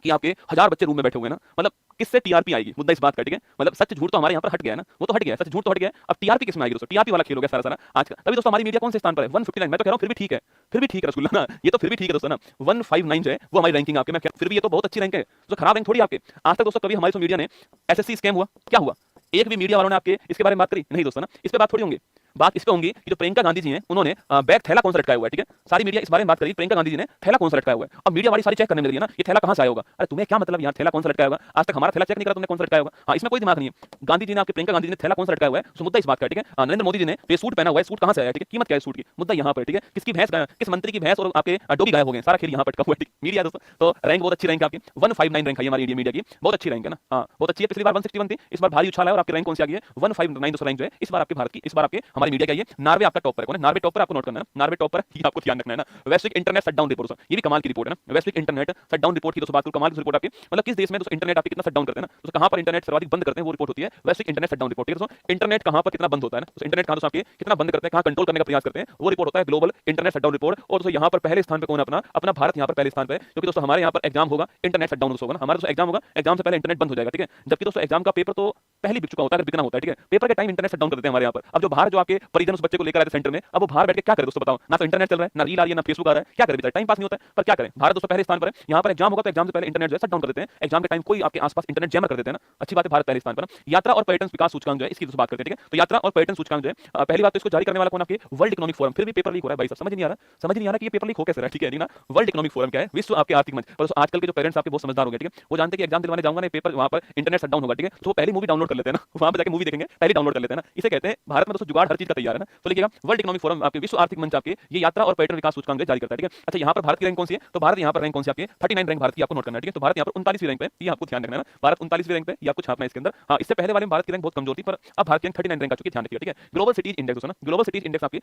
कि आपके 1000 बच्चे रूम में बैठे हुए हैं ना, मतलब किससे टीआरपी आएगी? मुद्दा इस बात का, ठीक है। मतलब सच झूठ तो हमारे यहाँ पर हट गया है ना, वो तो हट गया, सच झूठ तो हट गया, अब टीआरपी किसमें आएगी दोस्तों? टीआरपी वाला खेल हो गया सारा आज का। तभी दोस्तों हमारी मीडिया कौन से स्थान पर है? 159। मैं तो कह रहा हूँ फिर भी ठीक है, फिर भी ठीक है रसगुल्ला ना, ये तो फिर भी ठीक है दोस्तों ना। 159 जो है वो हमारी रैंकिंग आपके, मैं फिर भी ये तो बहुत अच्छी रैंक है, तो खराब रैंक थोड़ी आपके। आज तक दोस्तों कभी हमारी मीडिया ने एसएससी स्कैम हुआ? क्या हुआ? एक भी मीडिया वालों ने आपके इसके बारे में बात करी? नहीं दोस्तों ना। इस पे बात थोड़ी होंगी, बात इस पे होंगी कि जो प्रियंका गांधी जी हैं उन्होंने बैग थैला कौन सा लटकाया हुआ है, ठीक है। सारी मीडिया इस बारे में बात करी, प्रियंका गांधी जी ने थैला कौन सा लटकाया हुआ है। अब मीडिया वाली सारी चेक करने में लगी है ना, ये थैला कहां से आया होगा। अरे तुम्हें क्या मतलब यार, थैला कौन सा लटकाया होगा? आज तक हमारा थैला चेक नहीं करा, तुमने कौन सा लटकाया होगा? हाँ, इसमें कोई दिमाग नहीं है। गांधी जी ने, आपके प्रियंका गांधी जी ने थैला कौन सा लटकाया हुआ है, तो मुद्दा इस बात का, ठीक है। नरेंद्र मोदी जी ने ये सूट पहना हुआ है, सूट कहां से आया, ठीक है, कीमत क्या है सूट की, मुद्दा यहाँ पर, ठीक है। किसकी भैंस, किस मंत्री की भैंस और आपके डोगी गायब हो गए, सारा खेल यहाँ पर हुआ है, मीडिया दोस्तों। तो रैंक बहुत अच्छी रैंक आपकी 159 रैंक है हमारी इंडिया मीडिया की, बहुत अच्छी रैंक है ना। हाँ बहुत अच्छी है, पिछली बार 161 थी, इस बार भारी उछाल है और आपकी रैंक कौन सी आ गई है 159 दोस्तों रैंक जो है इस बार आपके भारत की, इस बार आपके हमारे हमारी मीडिया क्या है, नार्वे आपका टॉप पर है। कौन है नार्वे टॉप पर? आपको नोट करना है, नार्वे टॉप पर है, ये आपको ध्यान रखना है ना। वैश्विक इंटरनेट शटडाउन रिपोर्ट, ये भी कमाल की रिपोर्ट है ना, वैश्विक इंटरनेट शटडाउन रिपोर्ट की दोस्तों बात करूं, कमाल की रिपोर्ट आपकी, मतलब किस देश में दोस्तों इंटरनेट आपकी कितना शटडाउन करते हैं ना, दोस्तों कहां पर इंटरनेट सर्वाधिक बंद करते हैं, वो रिपोर्ट होती है वैश्विक इंटरनेट शटडाउन रिपोर्ट। ठीक है दोस्तों, इंटरनेट कहां पर कितना बंद होता है ना, दोस्तों इंटरनेट कहां दोस्तों आपके कितना बंद करते हैं, कहां कंट्रोल करने का प्रयास करते हैं, वो रिपोर्ट होता है ग्लोबल इंटरनेट शटडाउन रिपोर्ट। और दोस्तों यहां पर पहले स्थान पे कौन है? अपना अपना भारत यहां पर पहले स्थान पे है, क्योंकि दोस्तों हमारे यहां पर एग्जाम होगा, इंटरनेट शटडाउन होगा ना, हमारा दोस्तों एग्जाम होगा, एग्जाम से पहले इंटरनेट बंद हो जाएगा। ठीक है, जबकि दोस्तों एग्जाम का पेपर तो पहले बिक चुका होता है, अगर बिकना होता है। ठीक है, पेपर के टाइम इंटरनेट शटडाउन कर देते हैं हमारे यहाँ पर। अब जो बाहर जो आपके परिजन उस बच्चे को लेकर आए थे सेंटर में, अब वो बाहर बैठ के क्या करे दोस्तों बताओ, ना तो इंटरनेट चल रहा है, ना रील आ रही है, ना फेसबुक आ रहा है, क्या करे बेचारे, टाइम पास नहीं होता है, पर क्या करें, भारत दोस्तों पहले स्थान पर है। यहाँ पर एग्जाम होगा तो एग्जाम से पहले इंटरनेट जो है शटडाउन कर देते हैं, एग्जाम के टाइम कोई आपके आसपास इंटरनेट जैमर कर देते हैं ना, अच्छी बात है, भारत पहले स्थान पर। यात्रा और पर्यटन विकास सूचकांक जो है इसकी बात करते हैं। ठीक है, तो यात्रा और पर्यटन सूचकांक जो है, पहली बात तो इसको जारी करने वाला कौन? आपके वर्ल्ड इकोनॉमिक फोरम। फिर भी पेपर लीक हो रहा है भाई साहब, समझ नहीं आ रहा, समझ नहीं आ रहा कि ये पेपर लीक हो कैसे रहा है। ठीक है ना, वर्ल्ड इकोनॉमिक फोरम क्या है? विश्व आपके आर्थिक मंच। पर आजकल के जो पेरेंट्स आपके बहुत समझदार हो गए, ठीक है, वो जानते हैं कि एग्जाम दिलवाने जाऊंगा ना, पेपर वहां पर इंटरनेट शटडाउन होगा। ठीक है, तो पहली मूवी डाउनलोड कर लेते हैं ना, वहां पर जाके मूवी देखेंगे, पहले डाउनलोड कर लेते हैं ना, इसे कहते हैं भारत में दोस्तों जुगाड़ हर चीज का तैयार है ना। तो लिखिएगा वर्ल्ड इकोनॉमिक फोरम आपके विश्व आर्थिक मंच आपके ये यात्रा और पर्यटन विकास सूचकांक जारी करता है। ठीक है, अच्छा यहाँ पर भारत की रैंक कौन सी है? तो भारत यहाँ पर रैंक कौन सी आपकी 39 रैंक भारत की, आपको नोट करना है। ठीक है, तो भारत यहाँ पर 39वीं रैंक पे, ये आपको ध्यान रखना है ना, भारत 39वीं रैंक पे, ये आपको छापना है इसके अंदर। हाँ, इससे पहले वाले में भारत की रैंक बहुत कमजोर थी, पर अब भारत की रैंक 39 रैंक आ चुकी है, ध्यान रखिएगा। ठीक है, ग्लोबल सिटीज इंडेक्स ना, ग्लोबल सिटीज इंडेक्स आपकी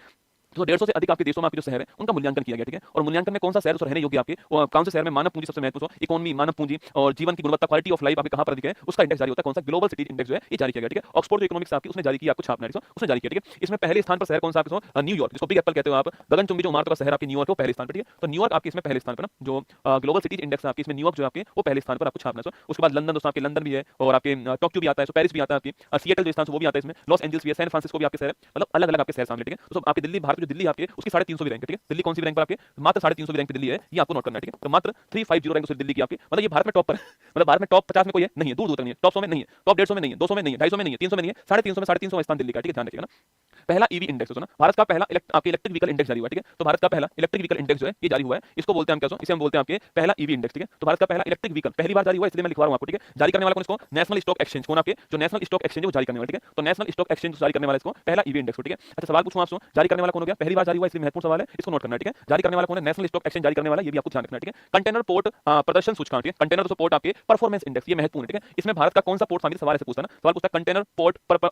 तो 150 से अधिक आपके देशों में आपके जो शहर है उनका मूल्यांकन किया गया। ठीक है, और मूल्यांकन में कौन सा शहर रहने योग्य आपके, कौन से शहर में मानव पूंजी सबसे महत्वपूर्ण, इकोनॉमी, मानव पूंजी और जीवन की गुणवत्ता, क्वालिटी ऑफ लाइफ आपके कहां पर अधिक है, उसका इंडेक्स जारी होता है। कौन सा? ग्लोबल सिटीज इंडेक्स जो है ये जारी किया गया। ठीक है, ऑक्सफोर्ड जो इकोनॉमिक्स आपकी उसने जारी किया, आपको छापना है, उसने जारी किया। ठीक है, इसमें पहले स्थान पर शहर कौन सा आपके? न्यूयॉर्क, जिसको बिग एप्पल कहते हो आप, गगनचुंबी जो इमारतों का शहर आपके न्यूयॉर्क, वो पहले स्थान पर। ठीक है, तो न्यूयॉर्क आपके इसमें पहले स्थान पर ना, जो ग्लोबल सिटीज इंडेक्स आपकी इसमें न्यूयॉर्क जो आपके वो पहले स्थान पर आपको छापना है। उसके बाद लंदन दोस्तों आपके लंदन भी है, और आपके टोक्यो भी आता है, तो पेरिस भी आता है, आपकी सिएटल जो स्थान वो भी आता है इसमें, लॉस एंजल्स भी है, सैन फ्रांसिस्को भी आपके शहर है, मतलब अलग अलग आपके शहर सामने। ठीक है, तो आपके दिल्ली, भारत जो दिल्ली आपके उसकी 350 रैंक है। ठीक है, दिल्ली कौन सी रैंक पर आपके? मात्र 350 रैंक पे दिल्ली है, ये आपको नोट करना है। ठीक है, तो मात्र 350 रैंक दिल्ली की आपकी, मतलब ये भारत में टॉप पर है, मतलब भारत में टॉप 50 में कोई है नहीं है, दूर दूर तक नहीं है, टॉप 100 में नहीं है, टॉप 150 में नहीं है, 200 में नहीं है, 250 में नहीं है, 300 में नहीं है, 350 स्थान दिल्ली का। ठीक है, ध्यान रखिएगा ना। पहला ईवी इंडेक्स है ना, भारत का पहला आपके इलेक्ट्रिक व्हीकल इंडेक्स जारी हुआ है। ठीक है, तो भारत का पहला इलेक्ट्रिक व्हीकल इंडेक्स जो है ये जारी हुआ है, इसको बोलते हैं हम क्या? इसे हम बोलते हैं आपके पहला ईवी इंडेक्स। ठीक है, तो भारत का पहला इलेक्ट्रिक व्हीकल पहली बार जारी हुआ है, इसलिए मैं लिखवा रहा हूं आपको। ठीक है, जारी करने वाला कौन? इसको नेशनल स्टॉक एक्सचेंज, कौन आपके जो नेशनल स्टॉक एक्सचेंज वो जारी करने वाला। ठीक है, तो नेशनल स्टॉक एक्सचेंज जारी करने वाला इसको पहला ईवी इंडेक्स। ठीक है, अच्छा सवाल पूछूं आपसे, जारी करने वाला कौन हो गया? पहली बार जारी हुआ, इसलिए महत्वपूर्ण सवाल है, इसको नोट करना है। ठीक है, जारी करने वाला कौन है? नेशनल स्टॉक एक्सचेंज जारी करने वाला, ये भी आपको ध्यान रखना है। ठीक है, कंटेनर पोर्ट प्रदर्शन सूचकांक, कंटेनर पोर्ट आपके परफॉर्मेंस इंडेक्स, ये महत्वपूर्ण है। ठीक है, इसमें भारत का कौन सा पोर्ट शामिल? सवाल ऐसे पूछता है ना, सवाल पूछता है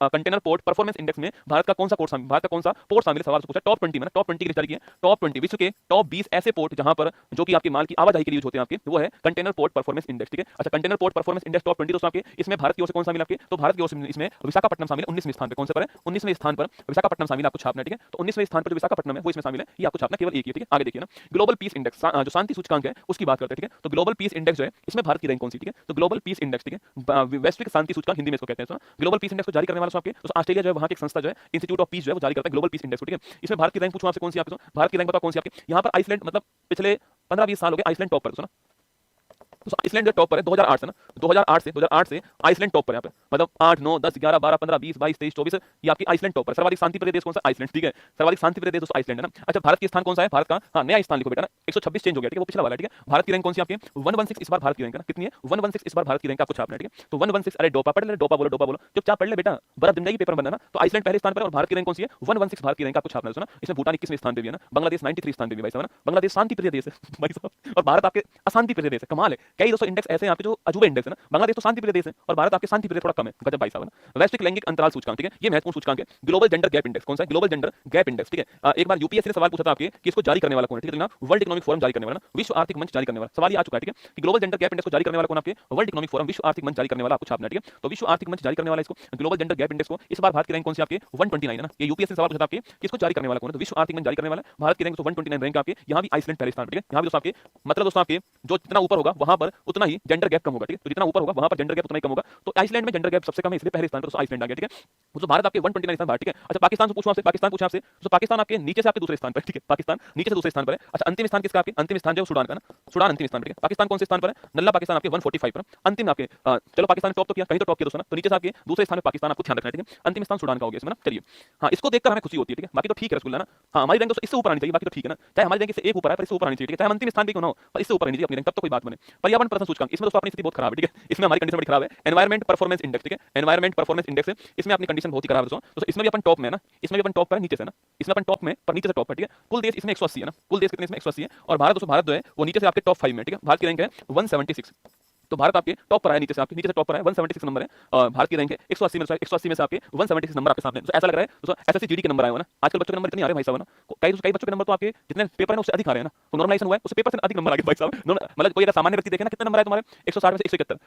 कंटेनर पोर्ट परफॉर्मेंस इंडेक्स में भारत का कौन सा पोर्ट शामिल, भारत का कौन सा पोर्ट शामिल? सवाल पूछा टॉप 20 में ना, टॉप 20 की जारी की है, टॉप 20 विश्व के टॉप 20 ऐसे पोर्ट जहां पर जो कि आपके माल की आवाजाही के लिए यूज होते हैं आपके, वो है कंटेनर पोर्ट परफॉर्मेंस इंडेक्स। ठीक है, अच्छा container port performance index top 20 दोस्तों आपके, इसमें भारत की ओर से कौन शामिल आपके? तो भारत की ओर से इसमें विशाखापट्टनम शामिल है 19वें स्थान पे। कौन से पर है? 19वें स्थान पर विशाखापट्टनम शामिल, आपको छापना है। ठीक है, तो 19वें स्थान पर जो विशाखापट्टनम है वो इसमें शामिल है, ये आपको छापना केवल एक ही। ठीक है, आगे देखिए ना, ग्लोबल पीस इंडेक्स जो शांति सूचकांक है उसकी बात करते हैं। ठीक है, तो ग्लोबल पीस इंडेक्स जो है इसमें भारत की रैंक कौन सी? ठीक है, तो ग्लोबल पीस इंडेक्स, ठीक है, वैश्विक शांति सूचकांक हिंदी में इसको कहते हैं। ग्लोबल पीस इंडेक्स को जारी करने वाला आपके तो ऑस्ट्रेलिया जो है वहां की एक संस्था जो है इंस्टीट्यूट ऑफ पीस जो है वो जारी करता है ग्लोबल पीस इंडेक्स। ठीक है, इसमें भारत की रैंक पूछूं आपसे कौन सी आपके? भारत की रैंक बताओ कौन सी आपकी? यहाँ पर आइसलैंड, मतलब पिछले 15-20 साल हो गए आइसलैंड टॉप पर, सुना तो आइसलैंड जो टॉप पर है 2008 से ना, 2008 से आइसलैंड टॉप पर है, यहाँ पे मतलब 8 9 10 11 12 15 20 22 23 24 ये आपकी आइसलैंड टॉप पर। सर्वाधिक शांति प्रिय देश कौन सा? आइसलैंड। ठीक है, सर्वाधिक शांति प्रिय देश दोस्तों आइसलैंड है ना। अच्छा भारत की स्थान कौन सा है? भारत का हाँ नया स्थान लिखो बेटा ना, 126 चेंज हो गया। ठीक है, वो पिछला वाला। ठीक है, भारत की रैंक कौन सी आपकी? 116 इस बार भारत की रैंक है ना, कितनी है? 116 इस बार भारत की रैंक आपको छापना है। ठीक है, तो 116, अरे डोपा पढ़ ले, डोपा बोलो चुपचाप पढ़ ले बेटा, बड़ा दिन पेपर बनना ना। तो आइसलैंड पहले स्थान पर और भारत की रैंक कौन सी है? 116 भारत की रैंक आपको छापना है। सुना, इसमें भूटान 21वें स्थान पे भी है ना, बांग्लादेश 93 स्थान पे भी भाई साहब ना, बांग्लादेश शांति प्रिय देश है भाई साहब, और भारत आपके अशांति प्रिय देश है। कमाल है, कई दोस्तों इंडेक्स ऐसे हैं आपके जो अजूबे इंडेक्स है ना, बांग्लादेश तो शांति प्रिय देश है और भारत आपके शांति प्रिय थोड़ा कम है, गजब भाई साहब ना। वैश्विक लैंगिक अंतराल सूचकांक, ठीक है, ये महत्वपूर्ण सूचकांक है। ग्लोबल जेंडर गैप इंडेक्स कौन सा है? Global gender gap index. ठीक है, एक बार यूपीएससी ने सवाल पूछा था आपके कि इसको जारी करने वाला कौन है? ठीक है ना, वर्ल्ड इकोनॉमिक फोरम जारी करने वाला ना, विश्व आर्थिक मंच जारी करने वाला। सवाल ये आ चुका है। ठीक है, कि ग्लोबल जेंडर गैप इंडेक्स को जारी करने वाला कौन आपके? वर्ल्ड इकोनॉमिक फोरम, विश्व आर्थिक मंच जारी करने वाला, आपको छापना है। ठीक है, तो विश्व आर्थिक मंच जारी करने वाला इसको ग्लोबल जेंडर गैप इंडेक्स को। इस बार भारत की रैंक कौन सी आपके? 129 है ना, ये यूपीएससी सवाल पूछा था आपके कि इसको जारी करने वाला कौन है? तो विश्व आर्थिक मंच जारी करने वाला भारत की रैंक तो 129 रैंक आपके, यहाँ भी आइसलैंड पहले स्थान पर। ठीक है, यहाँ भी दोस्तों आपके मतलब दोस्तों आपके जो जितना ऊपर होगा वहां पर उतना ही जेंडर गैप कम होगा। ठीक है, तो जितना ऊपर होगा वहां पर जेंडर गैप उतना ही कम होगा। तो आइसलैंड में जेंडर गैप सबसे कम है, इसलिए पहले स्थान पर आइसलैंड आ गया। ठीक है, तो भारत आपके 129 स्थान पर। ठीक है, अच्छा पाकिस्तान से पूछूं आपसे, पाकिस्तान पूछा आपसे तो पाकिस्तान आपके नीचे से आपके दूसरे स्थान पर। ठीक है, पाकिस्तान नीचे से दूसरे स्थान पर है। अच्छा अंतिम स्थान किसका आपके? अंतिम स्थान जो सूडान का ना, सूडान अंतिम स्थान पर। पाकिस्तान कौन से स्थान पर है? नल्ला पाकिस्तान आपके 145 पर। अंतिम आपके चलो पाकिस्तान टॉप तो किया, कहीं तो टॉप किया दोस्तों ना, तो नीचे से आपके दूसरे स्थान पर पाकिस्तान, आपको ध्यान रखना है। ठीक है, अंतिम स्थान सूडान का हो गया इसमें ना। चलिए हाँ, इसको देखकर हमें खुशी होती है। ठीक है, बाकी तो ठीक है रसगुल्ला ना, हाँ हमारी रैंक दोस्तों इससे ऊपर आनी चाहिए, बाकी तो ठीक है ना, चाहे हमारी रैंक इससे एक ऊपर है पर इससे ऊपर आनी चाहिए। ठीक है, चाहे हम अंतिम स्थान पे क्यों ना हो पर इससे ऊपर आनी चाहिए अपनी रैंक, तब तो कोई बात बने। पर्यावरण प्रदर्शन सूचकांक, इसमें दोस्तों अपनी स्थिति बहुत खराब है। ठीक है, इसमें हमारी कंडीशन बड़ी खराब है। एनवायरमेंट परफॉर्मेंस इंडेक्स, ठीक है, एनवायरमेंट परफॉर्मेंस इंडेक्स है, इसमें अपनी कंडीशन बहुत ही खराब है दोस्तों। इसमें भी अपन टॉप में है ना, इसमें भी अपन टॉप पर नीचे से ना, इसमें अपन टॉप में पर नीचे से टॉप पर। ठीक है, कुल देश इसमें 180 है ना, कुल देश कितने इसमें 180 है, और भारत दोस्तों भारत जो है वो नीचे से आपके टॉप 5 में। ठीक है, भारत की रैंक है 176। तो भारत आपके टॉप पर आया, नीचे से टॉप पर आया, 176 नंबर है और भारत की रैंक है 180 में से आपके 176 नंबर आपके सामने। तो ऐसा लग रहा है दोस्तों एसएससी जीडी के नंबर आए हो ना, आजकल बच्चों के नंबर इतने आ रहे हैं भाई साहब ना, कई बच्चों के नंबर तो आपके जितने पेपर है उससे अधिक आ रहे हैं ना, तो नॉर्मलाइजेशन हुआ है, उससे पेपर से अधिक नंबर आ गए भाई साहब। मतलब कोई अगर सामान्य व्यक्ति देखे ना कितने नंबर आए तुम्हारे 160 में से 171,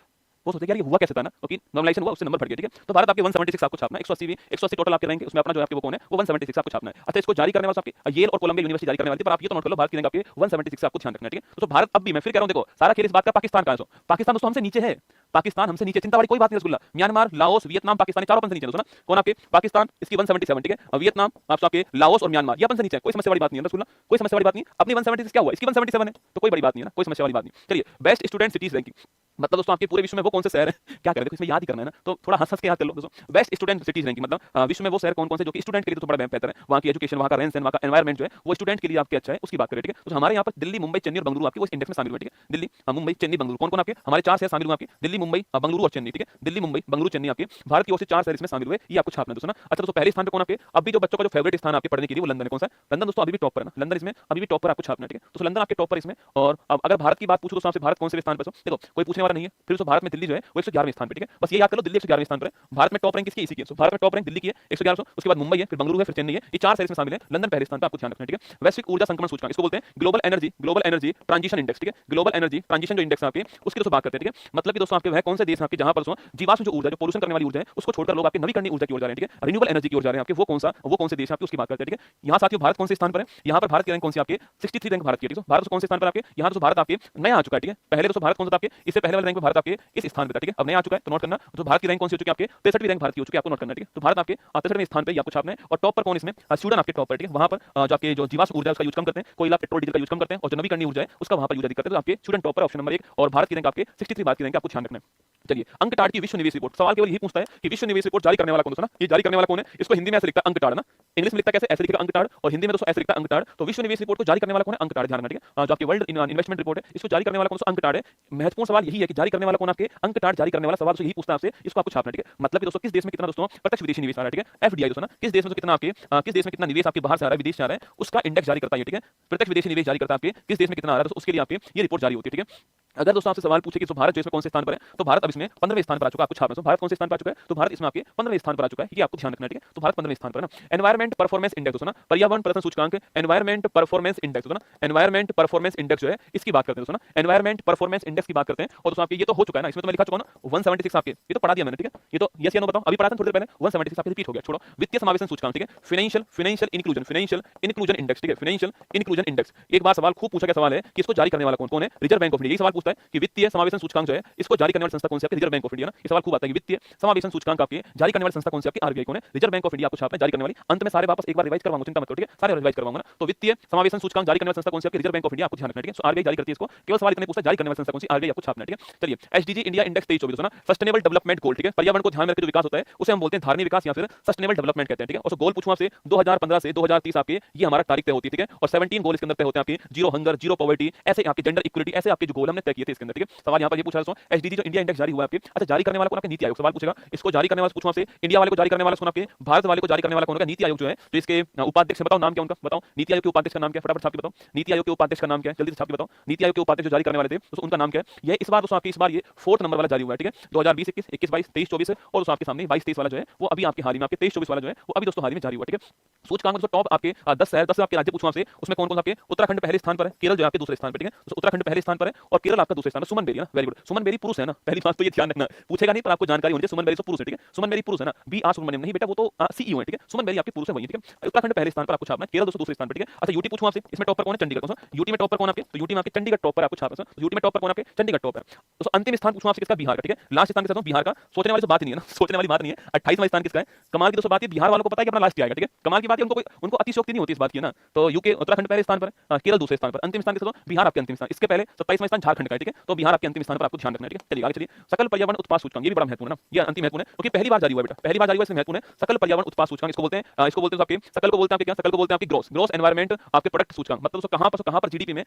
वो सोचते यार ये हुआ कैसे था ना, क्योंकि नॉर्मलाइजेशन हुआ उससे नंबर बढ़ गया। ठीक है, तो भारत आपके 176 आपको छापना है, 180 टोटल आपके रैंक है, उसमें अपना जो आपके वो कौन है वो 176 आपको छापना है। अच्छा, इसको जारी करने वाला आपके येल और कोलंबिया यूनिवर्सिटी जारी करने वाली थी, पर आप ये तो नोट कर लो भारत की रैंक आपके 176 आपको ध्यान रखना है। ठीक है, तो भारत अब भी, मैं फिर कह रहा हूं, देखो सारा खेल इस बात का पाकिस्तान का है, पाकिस्तान दोस्तों हमसे नीचे है, पाकिस्तान हमसे नीचे, चिंता वाली कोई बात नहीं rasgulla. Myanmar, Laos, Vietnam, Pakistan चारों अपन से नीचे दोस्तों ना, कौन आपके पाकिस्तान इसकी 177, ठीक है, वियतनाम आपके लाओस और म्यांमार ये अपन से नीचे है, कोई समस्या वाली बात नहीं है रसगुल्ला, कोई समस्या वाली बात नहीं। अपनी 176 क्या हुआ, इसकी 177 है तो कोई बड़ी बात नहीं है ना, कोई समस्या वाली बात नहीं। चलिए, बेस्ट स्टूडेंट सिटीज रैंकिंग, मतलब दोस्तों आपके पूरे विश्व में वो कौन से शहर है, क्या करें देखो इसमें याद ही करना है ना, तो थोड़ा हंस के याद कर लो दोस्तों। बेस्ट स्टूडेंट सिटीज रैंकिंग मतलब विश्व में वो शहर कौन कौन से जो कि स्टूडेंट के लिए तो बड़ा बेहतर है, वहां की एजुकेशन, वहां का रहन सहन, वहां का एनवायरमेंट जो है वो स्टूडेंट के लिए आपके अच्छा है, उसकी बात करें। ठीक है, तो हमारे यहाँ पर दिल्ली, मुंबई, चेन्नई और बंगलुरु आपके वो इंडेक्स में शामिल हुए। ठीक है, दिल्ली, मुंबई, चेन्नई, बंगलुरु कौन कौन आपके हमारे 4 शहर शामिल हुए आपके, दिल्ली, मुंबई, बंगलुरु और चेन्नई। ठीक है, दिल्ली, मुंबई, बंगलुरु, चेन्नई आपके भारत की ओर से 4 शहर इसमें शामिल हुए, ये आपको छापना है दोस्तों ना। अच्छा दोस्तों, पहले स्थान पे कौन आपके, अभी जो बच्चों का जो फेवरेट स्थान आपके पढ़ने के लिए वो लंदन है, कौन सा लंदन दोस्तों, अभी भी टॉप पर है ना, लंदन इसमें अभी भी टॉप पर आपको छापना है। ठीक है, तो लंदन आपके टॉप पर इसमें। और अब अगर भारत की बात पूछो तो आपसे भारत कौन से स्थान पर, देखो कोई पूछने वाला नहीं है, फिर तो भारत में दिल्ली जो है वो 111वें स्थान पर। ठीक है, बस ये याद कर लो, दिल्ली 111वें स्थान पर है। भारत में टॉप रैंक किसकी, इसी की। भारत में टॉप रैंक दिल्ली की है 111, उसके बाद मुंबई है, फिर बंगलुरु है, फिर चेन्नई है, ये 4 शहर इसमें शामिल है, लंदन पहले स्थान पर, आपको ध्यान रखना है। ठीक है, वैश्विक ऊर्जा संक्रमण सूचकांक इसको बोलते हैं, ग्लोबल एनर्जी ट्रांजिशन इंडेक्स। ठीक है, ग्लोबल एनर्जी ट्रांजिशन जो इंडेक्स है आपके, उसकी दोस्तों बात करते हैं। ठीक है, मतलब कि दोस्तों आपके वह कौन से देश हैं आपके जहां पर जीवाश्म जो ऊर्जा, जो पोल्यूशन करने वाली ऊर्जा है उसको छोड़कर लोग आपके नवीकरणीय ऊर्जा की ओर जा रहे हैं। ठीक है, रिन्यूएबल एनर्जी की ओर जा रहे हैं आपके, वो कौन से देश हैं आपके, उसकी बात करते हैं। ठीक है, यहाँ साथियों भारत कौन से स्थान पर है, यहाँ पर भारत की रैंक कौन सी आपके 63 रैंक भारत की। ठीक है, भारत कौन से स्थान पर आपके, यहाँ दोस्तों भारत आपके नया आ चुका है। ठीक है, पहले दोस्तों भारत कौन सा था आपके, इससे पहले वाले रैंक में भारत आपके इस स्थान पर था। ठीक है, अब नया आ चुका है, तो नोट करना। तो भारत की रैंक कौन सी हो चुकी है आपके 63वीं रैंक भारत की हो चुकी है, आपको नोट करना है। ठीक है, तो भारत आपके 63वें स्थान पर आपको छापना है। और टॉप पर कौन इसमें, स्वीडन आपके टॉप पर। ठीक है, वहां पर जो आपके जो जीवाश्म ऊर्जा उसका यूज कम करते हैं, कोयला, पेट्रोल, डीजल का यूज कम करते हैं, और जो नवीकरणीय ऊर्जा है उसका वहां पर यूज अधिक करते हैं। तो आपके स्वीडन टॉप पर, ऑप्शन नंबर 1, और भारत की रैंक आपके 63 भारत की रैंक आपको ध्यान रखना है। चलिए, अंकटाड की विश्व निवेश रिपोर्ट, सवाल केवल यही पूछता है कि विश्व निवेश रिपोर्ट जारी करने वाला कौन है ना, ये जारी करने वाला कौन है, इसको हिंदी में ऐसे लिखता है अंकटाड ना, इंग्लिश में लिखता कैसे, ऐसे लिखेगा अंकटाड, और हिंदी में दोस्तों ऐसे लिखता है अंकटाड। तो विश्व निवेश रिपोर्ट को जारी करने वाला कौन है, अंकटाड, ध्यान रखना। ठीक है, जो आपकी वर्ल्ड इन्वेस्टमेंट रिपोर्ट है इसको जारी करने वाला कौन सा अंकटाड है। महत्वपूर्ण सवाल यही है कि जारी करने वाला कौन आपके, अंकटाड जारी करने वाला सवाल यही पूछता है आपसे, इसको आपको छापना है। ठीक है, मतलब कि दोस्तों किस देश में कितना दोस्तों प्रत्यक्ष विदेशी निवेश आ रहा है। ठीक है, एफडीआई दोस्तों ना, किस देश में कितना आपके, किस देश में कितना निवेश आपके बाहर से आ रहा है, विदेश से आ रहा है, उसका इंडेक्स जारी करता है। ठीक है, प्रत्यक्ष विदेशी निवेश जारी करता है आपके, किस देश में कितना आ रहा है, उसके लिए आपके ये रिपोर्ट जारी होती है। ठीक है, अगर दोस्तों आपसे सवाल पूछे कि भारत जो इसमें कौन से स्थान पर है, तो भारत अब इसमें 15वें स्थान पर आ चुका है, आपको छापना है। भारत कौन से स्थान पर आ चुका है, तो भारत इसमें आपके 15वें स्थान पर आ चुका है, ये आपको ध्यान रखना है। ठीक है, तो भारत 15वें स्थान पर है ना। एनवायरमेंट परफॉर्मेंस इंडेक्स दोस्तों ना, पर्यावरण प्रदर्शन सूचकांक, एनवायरमेंट परफॉर्मेंस इंडेक्स दोस्तों ना, एनवायरमेंट परफॉर्मेंस इंडेक्स जो है इसकी बात करते हैं दोस्तों ना, एनवायरमेंट परफॉर्मेंस इंडेक्स की बात करते हैं। और दोस्तों आपके ये तो हो चुका है ना, इसमें तो मैं लिखा चुका हूं ना 176 आपके, ये तो पढ़ा दिया मैंने। ठीक है, ये तो यस या नो बताओ, अभी पढ़ा था थोड़ी देर पहले, 176 आपके रिपीट हो गया, छोड़ो। वित्तीय समावेशन सूचकांक, ठीक है, फाइनेंशियल इंक्लूजन इंडेक्स। ठीक है, फाइनेंशियल इंक्लूजन इंडेक्स, एक बार सवाल खूब पूछा गया सवाल है कि इसको जारी करने वाला कौन है, रिजर्व बैंक ऑफ इंडिया। ये सवाल पूछता है कि वित्तीय समावेशन सूचकांक जो है इसको जारी करने वाली संस्था कौन सी है, रिजर्व बैंक ऑफ इंडिया ना। ये सवाल खूब आता है कि वित्तीय समावेशन सूचकांक आपके जारी करने वाली संस्था कौन सी है, आपकी आरबीआई कौन है, रिजर्व बैंक ऑफ इंडिया आपको छापना है जारी करने वाली। अंत में सारे वापस एक बार रिवाइज करवाऊंगा, चिंता मत करो। ठीक है, सारे रिवाइज करवाऊंगा ना। तो वित्तीय समावेशन सूचकांक जारी करने वाली संस्था कौन सी है, रिजर्व बैंक ऑफ इंडिया, आपको ध्यान रखना है। ठीक है, सो आरबीआई जारी करती है इसको, केवल सवाल इतने पूछता है जारी करने वाली संस्था कौन सी, आरबीआई आपको छापना है। ठीक है, चलिए, एसडीजी इंडिया इंडेक्स 2324 ना, सस्टेनेबल डेवलपमेंट गोल। ठीक है, पर्यावरण को ध्यान में रखकर जो विकास होता है उसे हम बोलते हैं धारणीय विकास या फिर सस्टेनेबल डेवलपमेंट कहते हैं। ठीक है, और गोल पूछूं आपसे 2015 से 2030 आपके ये हमारा तारीख तय होती है। ठीक है, और 17 गोल इसके अंदर तय होते हैं आपके, जीरो हंगर, जीरो पॉवर्टी, ऐसे आपके जेंडर इक्वलिटी, ऐसे आपके जो गोल हमने तय किए थे इसके अंदर। ठीक है, सवाल यहां पर ये पूछा है दोस्तों, एसडीजी जो इंडिया इंडेक्स जारी हुआ है आपके, अच्छा जारी करने वाला कौन, आपके नीति आयोग सवाल पूछेगा। इसको जारी करने वाला पूछूं आपसे, इंडिया वाले को जारी करने वाला कौन, आपके भारत वाले को जारी करने वाला कौन होगा, नीति आयोग जो है। तो इसके उपाध्यक्ष बताओ नाम क्या उनका, बताओ नीति आयोग के उपाध्यक्ष का नाम क्या, फटाफट छाप के बताओ, नीति आयोग के उपाध्यक्ष का नाम क्या है, जल्दी से छाप के बताओ, नीति आयोग के उपाध्यक्ष जो जारी करने वाले थे तो उनका नाम क्या है। ये इस बार दोस्तों आपके इस बार ये 4th नंबर वाला जारी हुआ है। ठीक है, 2020 21 21 22 23 24 और दोस्तों आपके सामने 22 23 वाला जो है वो अभी आपके हाल ही में, आपके 23 24 वाला जो है वो अभी दोस्तों हाल ही में जारी हुआ। ठीक है, सूचकांक में टॉप आपके 10 शहर, 10 आपके राज्य पूछूं आपसे, उसमें कौन कौन आपके, उत्तराखंड पहले स्थान पर है, केरल जो आपके दूसरे स्थान पर। ठीक है, तो उत्तराखंड पहले स्थान पर है और केरल आपका दूसरे स्थान पर। सुमन बेरी ना, वेरी गुड, सुमन बेरी पुरुष है ना, पहली बात तो ये ध्यान रखना, पूछेगा नहीं पर आपको जानकारी होनी चाहिए, सुमन बेरी तो पुरुष है। ठीक है, सुमन बेरी पुरुष है ना, बी आर सुब्रमण्यम नहीं बेटा, वो तो सीईओ है। ठीक है, सुमन बेरी आपके पुरुष है वही। ठीक है, उत्तराखंड पहले स्थान पर आपको छापना है, केरल दोस्तों दूसरे स्थान पर। ठीक है, अच्छा यूटी पूछूं आपसे, इसमें टॉप पर कौन है, चंडीगढ़। कौन सा यूटी में टॉप पर कौन आपके, तो यूटी में आपके चंडीगढ़ टॉप पर आपको छापना है, यूटी में टॉप पर कौन आपके, चंडीगढ़ टॉप है। तो अंतिम स्थान पूछूं आपसे किसका, बिहार का। ठीक है, लास्ट स्थान किसका, बिहार का। सोचने वाली बात नहीं है ना, सोचने वाली बात नहीं है। 28वां स्थान किसका है, कमाल की दोस्तों बात है, बिहार वालों को पता है कि अपना लास्ट क्या आएगा। ठीक है, कमाल की बात है, उनको अतिशयोक्ति नहीं होती इस बात की ना। तो यूके उत्तराखंड पहले स्थान पर, केरल दूसरे स्थान पर, अंतिम स्थान किसका, बिहार आपके अंतिम स्थान। इसके पहले 27वां स्थान झारखंड का है। ठीक है, तो बिहार आपके अंतिम स्थान पर, आपको ध्यान रखना है। ठीक है, चलिए आगे चलिए, सकल पर्यावरण उत्पाद सूचकांक, ये भी बड़ा महत्वपूर्ण है ना, ये अंतिम महत्वपूर्ण है क्योंकि पहली बार जारी हुआ है बेटा, पहली बार जारी हुआ, इसमें महत्वपूर्ण है सकल पर्यावरण उत्पाद सूचकांक। इसको बोलते हैं, इसको बोलते हैं आपके सकल को बोलते हैं आपके क्या, सकल को बोलते हैं आपकी ग्रोस एनवायरमेंट आपके प्रोडक्ट सूचकांक। मतलब दोस्तों कहां पर जीडीपी में,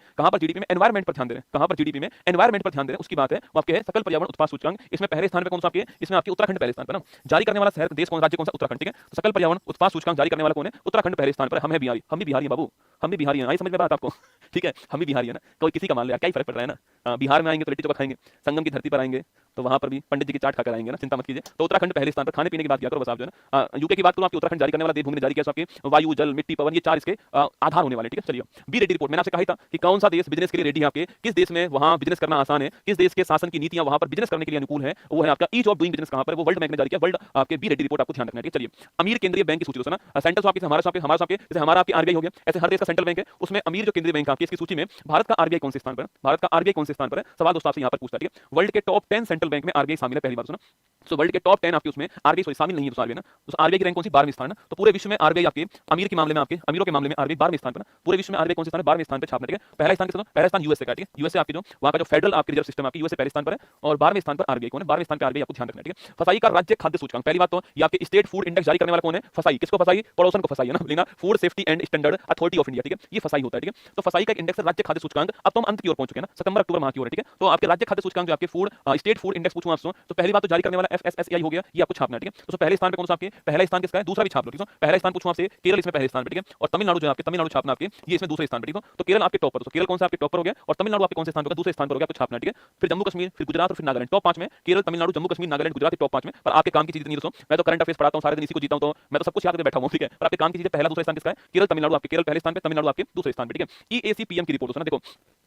एनवायरमेंट पर ध्यान दे रहे हैं, कहां पर जीडीपी में एनवायरमेंट पर ध्यान दे रहे हैं, उसकी बात है वो आपके है सकल पर्यावरण उत्पाद सूचकांक। इसमें पहले स्थान पर कौन सा आपके, इसमें आपके उत्तराखंड पहले स्थान पर ना, जारी करने वाला शहर देश कौन, राज्य कौन सा, उत्तराखंड। ठीक है, तो सकल पर्यावरण उत्पाद सूचकांक जारी करने वाला कौन है, उत्तराखंड पहले स्थान पर। हम है बिहारी, हम भी बिहारी हैं बाबू, हम भी बिहारी हैं, आई समझ में बात आपको। ठीक है, हम भी बिहारी है ना, कोई किसी का मान लिया क्या ही फर्क पड़ रहा है ना। बिहार में आएंगे तो लिट्टी चोखा खाएंगे, संगम की धरती पर आएंगे तो वहां पर भी पंडित जी की चाट खाकर आएंगे ना, चिंता मत कीजिए। तो उत्तराखंड पहले स्थान पर, खाने पीने की बात किया करो बस आप जो है ना। यूके की बात करूं, आपकी उत्तराखंड जारी करने वाला देवभूमि ने जारी किया, आपके वायु, जल, मिट्टी, पवन, ये 4 इसके आधार होने वाले, ठीक है। चलिए, बी रेडी रिपोर्ट, मैंने आपसे कहा था कि कौन सा देश बिजनेस के लिए रेडी है, आपके किस देश में वहां बिजनेस करना आसान है, किस देश के शासन की नीतियां वहां पर बिजनेस करने के लिए अनुकूल है, वो है आपका ईज ऑफ डूइंग बिजनेस कहां पर, वो वर्ल्ड बैंक ने जारी किया, वर्ल्ड आपके बी रेडी रिपोर्ट आपको ध्यान रखना है, ठीक है। चलिए, अमीर केंद्रीय बैंक की सूची दोस्तों ना, सेंट्रल आपके हमारा आपके जैसे हमारा आपकी आरबीआई हो गया, ऐसे हर देश का सेंट्रल बैंक है, उसमें अमीर जो केंद्रीय बैंक आपकी इसकी सूची में भारत का आरबीआई कौन से स्थान पर है, भारत का आरबीआई कौन से स्थान पर है, सवाल दोस्तों आपसे यहां पर पूछता है, ठीक है। वर्ल्ड के टॉप 10 सेंट्रल बैंक में आरबीआई शामिल है, पहली बात सुना। सो वर्ल्ड के टॉप 10 आपके उसमें आरबीआई शामिल नहीं है, तो आरबीआई ना, तो आरबीआई की रैंक कौन सी, 12वें स्थान है। तो पूरे विश्व में आरबीआई आपके अमीर के मामले में, आपके अमीरों के मामले में आरबीआई 12वें स्थान पर, पूरे विश्व में आरबीआई कौन से स्थान है, 12वें स्थान पर छापना, ठीक है। पहला स्थान किसका, पहला स्थान यूएसए का, ठीक है। यूएसए आपके जो वहां का जो फेडरल आपके रिजर्व सिस्टम आपकी यूएसए पहले स्थान पर है, और 12वें स्थान पर आरबीआई कौन है, 12वें स्थान पर आरबीआई आपको ध्यान रखना है, ठीक है। फसाई का राज्य खाद्य सूचकांक, पहली बात तो ये आपके स्टेट फूड इंडेक्स जारी करने वाला कौन है, फसाई, किसको फसाई, पड़ोसन को फसाई है ना, लेना food safety and standard authority of India, ठीक है, ये फसाई होता है, ठीक है। तो फसाई का एक इंडेक्स है राज्य खाद्य सूचकांक, अब तो हम अंत की ओर पहुंच चुके हैं ना, सितंबर अक्टूबर माह की ओर है, ठीक है। तो आपके राज्य खाद्य सूचकांक जो आपके फूड स्टेट फूड इंडेक्स पूछूं आपसे, तो पहली बात तो जारी करने वाला एफएसएसएआई हो गया, ये आपको छापना है, ठीक है। तो पहले स्थान पे कौन सा आपके, पहला स्थान किसका है, दूसरा भी छाप लो, ठीक है। पहला स्थान पूछूं आपसे, केरल इसमें पहले स्थान पे, ठीक है। और तमिलनाडु जो आपके तमिलनाडु छापना आपके, ये इसमें दूसरे स्थान पे, ठीक है। तो केरल आपके टॉप पर, तो केरल कौन सा आपके टॉप पर हो गया, और तमिलनाडु आपके कौन से स्थान पर, दूसरे स्थान पर हो गया, आपको छापना है, ठीक है। फिर जम्मू कश्मीर, फिर गुजरात और फिर नागालैंड टॉप 5 में, केरल, तमिलनाडु, जम्मू कश्मीर, नागालैंड, गुजरात टॉप 5 में। पर आपके काम की चीज नहीं दोस्तों, मैं तो करंट अफेयर्स पढ़ाता हूं सारे दिन, इसी को जीता हूं, तो मैं तो सब कुछ याद करके बैठा हूं, ठीक है। पर आपके काम की चीज पहला दूसरा स्थान किसका है, केरल, तमिलनाडु, आपके केरल पहले स्थान पे, तमिलनाडु आपके दूसरे स्थान पे, ठीक है। ईएसीपीएम की रिपोर्ट दोस्तों ना, देखो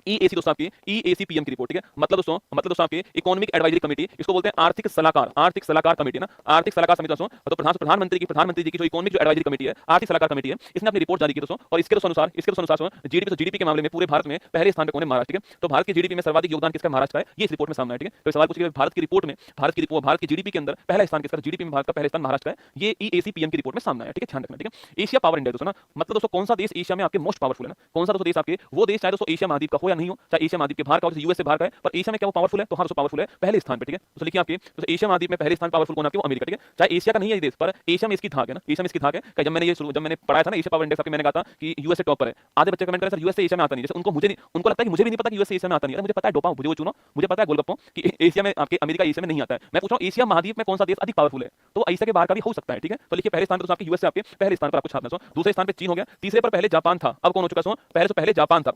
ईएसी दोस्तों आपकी ईएसीपीएम की रिपोर्ट, ठीक है। मतलब दोस्तों आपके इकोनॉमिक एडवाइजरी कमेटी, इसको बोलते हैं आर्थिक सलाहकार कमेटी ना, आर्थिक सलाहकार समिति दोस्तों। तो प्रधानमंत्री जी की जो इकोनॉमिक जो एडवाइजरी कमेटी है, आर्थिक सलाहकार कमेटी है, इसने अपनी रिपोर्ट जारी की दोस्तों। और इसके अनुसार जीडीपी के मामले में पूरे भारत में पहले स्थान पे कौन है, महाराष्ट्र, ठीक है। तो भारत की जीडीपी में सर्वाधिक योगदान किसका, महाराष्ट्र का है, ये इस रिपोर्ट में सामने है, ठीक है। तो सवाल पूछिए भारत की रिपोर्ट में, भारत की जीडीपी के अंदर पहला स्थान किसका, जीडीपी में भारत का पहला स्थान महाराष्ट्र का है, ये ईएसीपीएम की रिपोर्ट में सामने है, ठीक है, ध्यान रखना, ठीक है। एशिया पावर इंडेक्स दोस्तों ना, मतलब दोस्तों कौन सा देश एशिया में आपके मोस्ट पावरफुल है ना, कौन सा दोस्तों देश आपके वो देश, चाहे दोस्तों एशिया महाद्वीप का हो या नहीं हो, चाहे एशिया महाद्वीप के बाहर का हो, जैसे यूएस से बाहर का है, पर एशिया में क्या वो पावरफुल है, तो हाँ दोस्तों पावरफुल है, पहले स्थान पे, ठीक है। तो लिखिए आपके तो एशिया महाद्वीप में पहले स्थान पावरफुल कौन आपके, वो अमेरिका, ठीक है। चाहे एशिया का नहीं है ये देश, पर एशिया में इसकी धाक है ना, एशिया में इसकी धाक है। जब मैंने पढ़ाया था ना एशिया पावर इंडेक्स आपके, मैंने कहा था कि यूएसए टॉप पर है। आधे बच्चे कमेंट करें सर यूएसए एशिया में आता नहीं, जैसे उनको लगता है कि मुझे भी नहीं पता कि यूएसए एशिया में आता नहीं है, मुझे पता है डोपा मुझे वो चुनो, मुझे पता है गोलगप्पों कि एशिया में आपके अमेरिका एशिया में नहीं आता है। मैं पूछ रहा हूं एशिया महाद्वीप में कौन सा देश अधिक पावरफुल है, तो एशिया के बाहर का भी हो सकता है, ठीक है। तो लिखिए पहले स्थान पर आपके यूएसए आपके पहले स्थान पर आपको छापना है, दूसरे स्थान पे चीन हो गया, तीसरे पर पहले जापान था, अब कौन हो चुका है, पहले जापान था,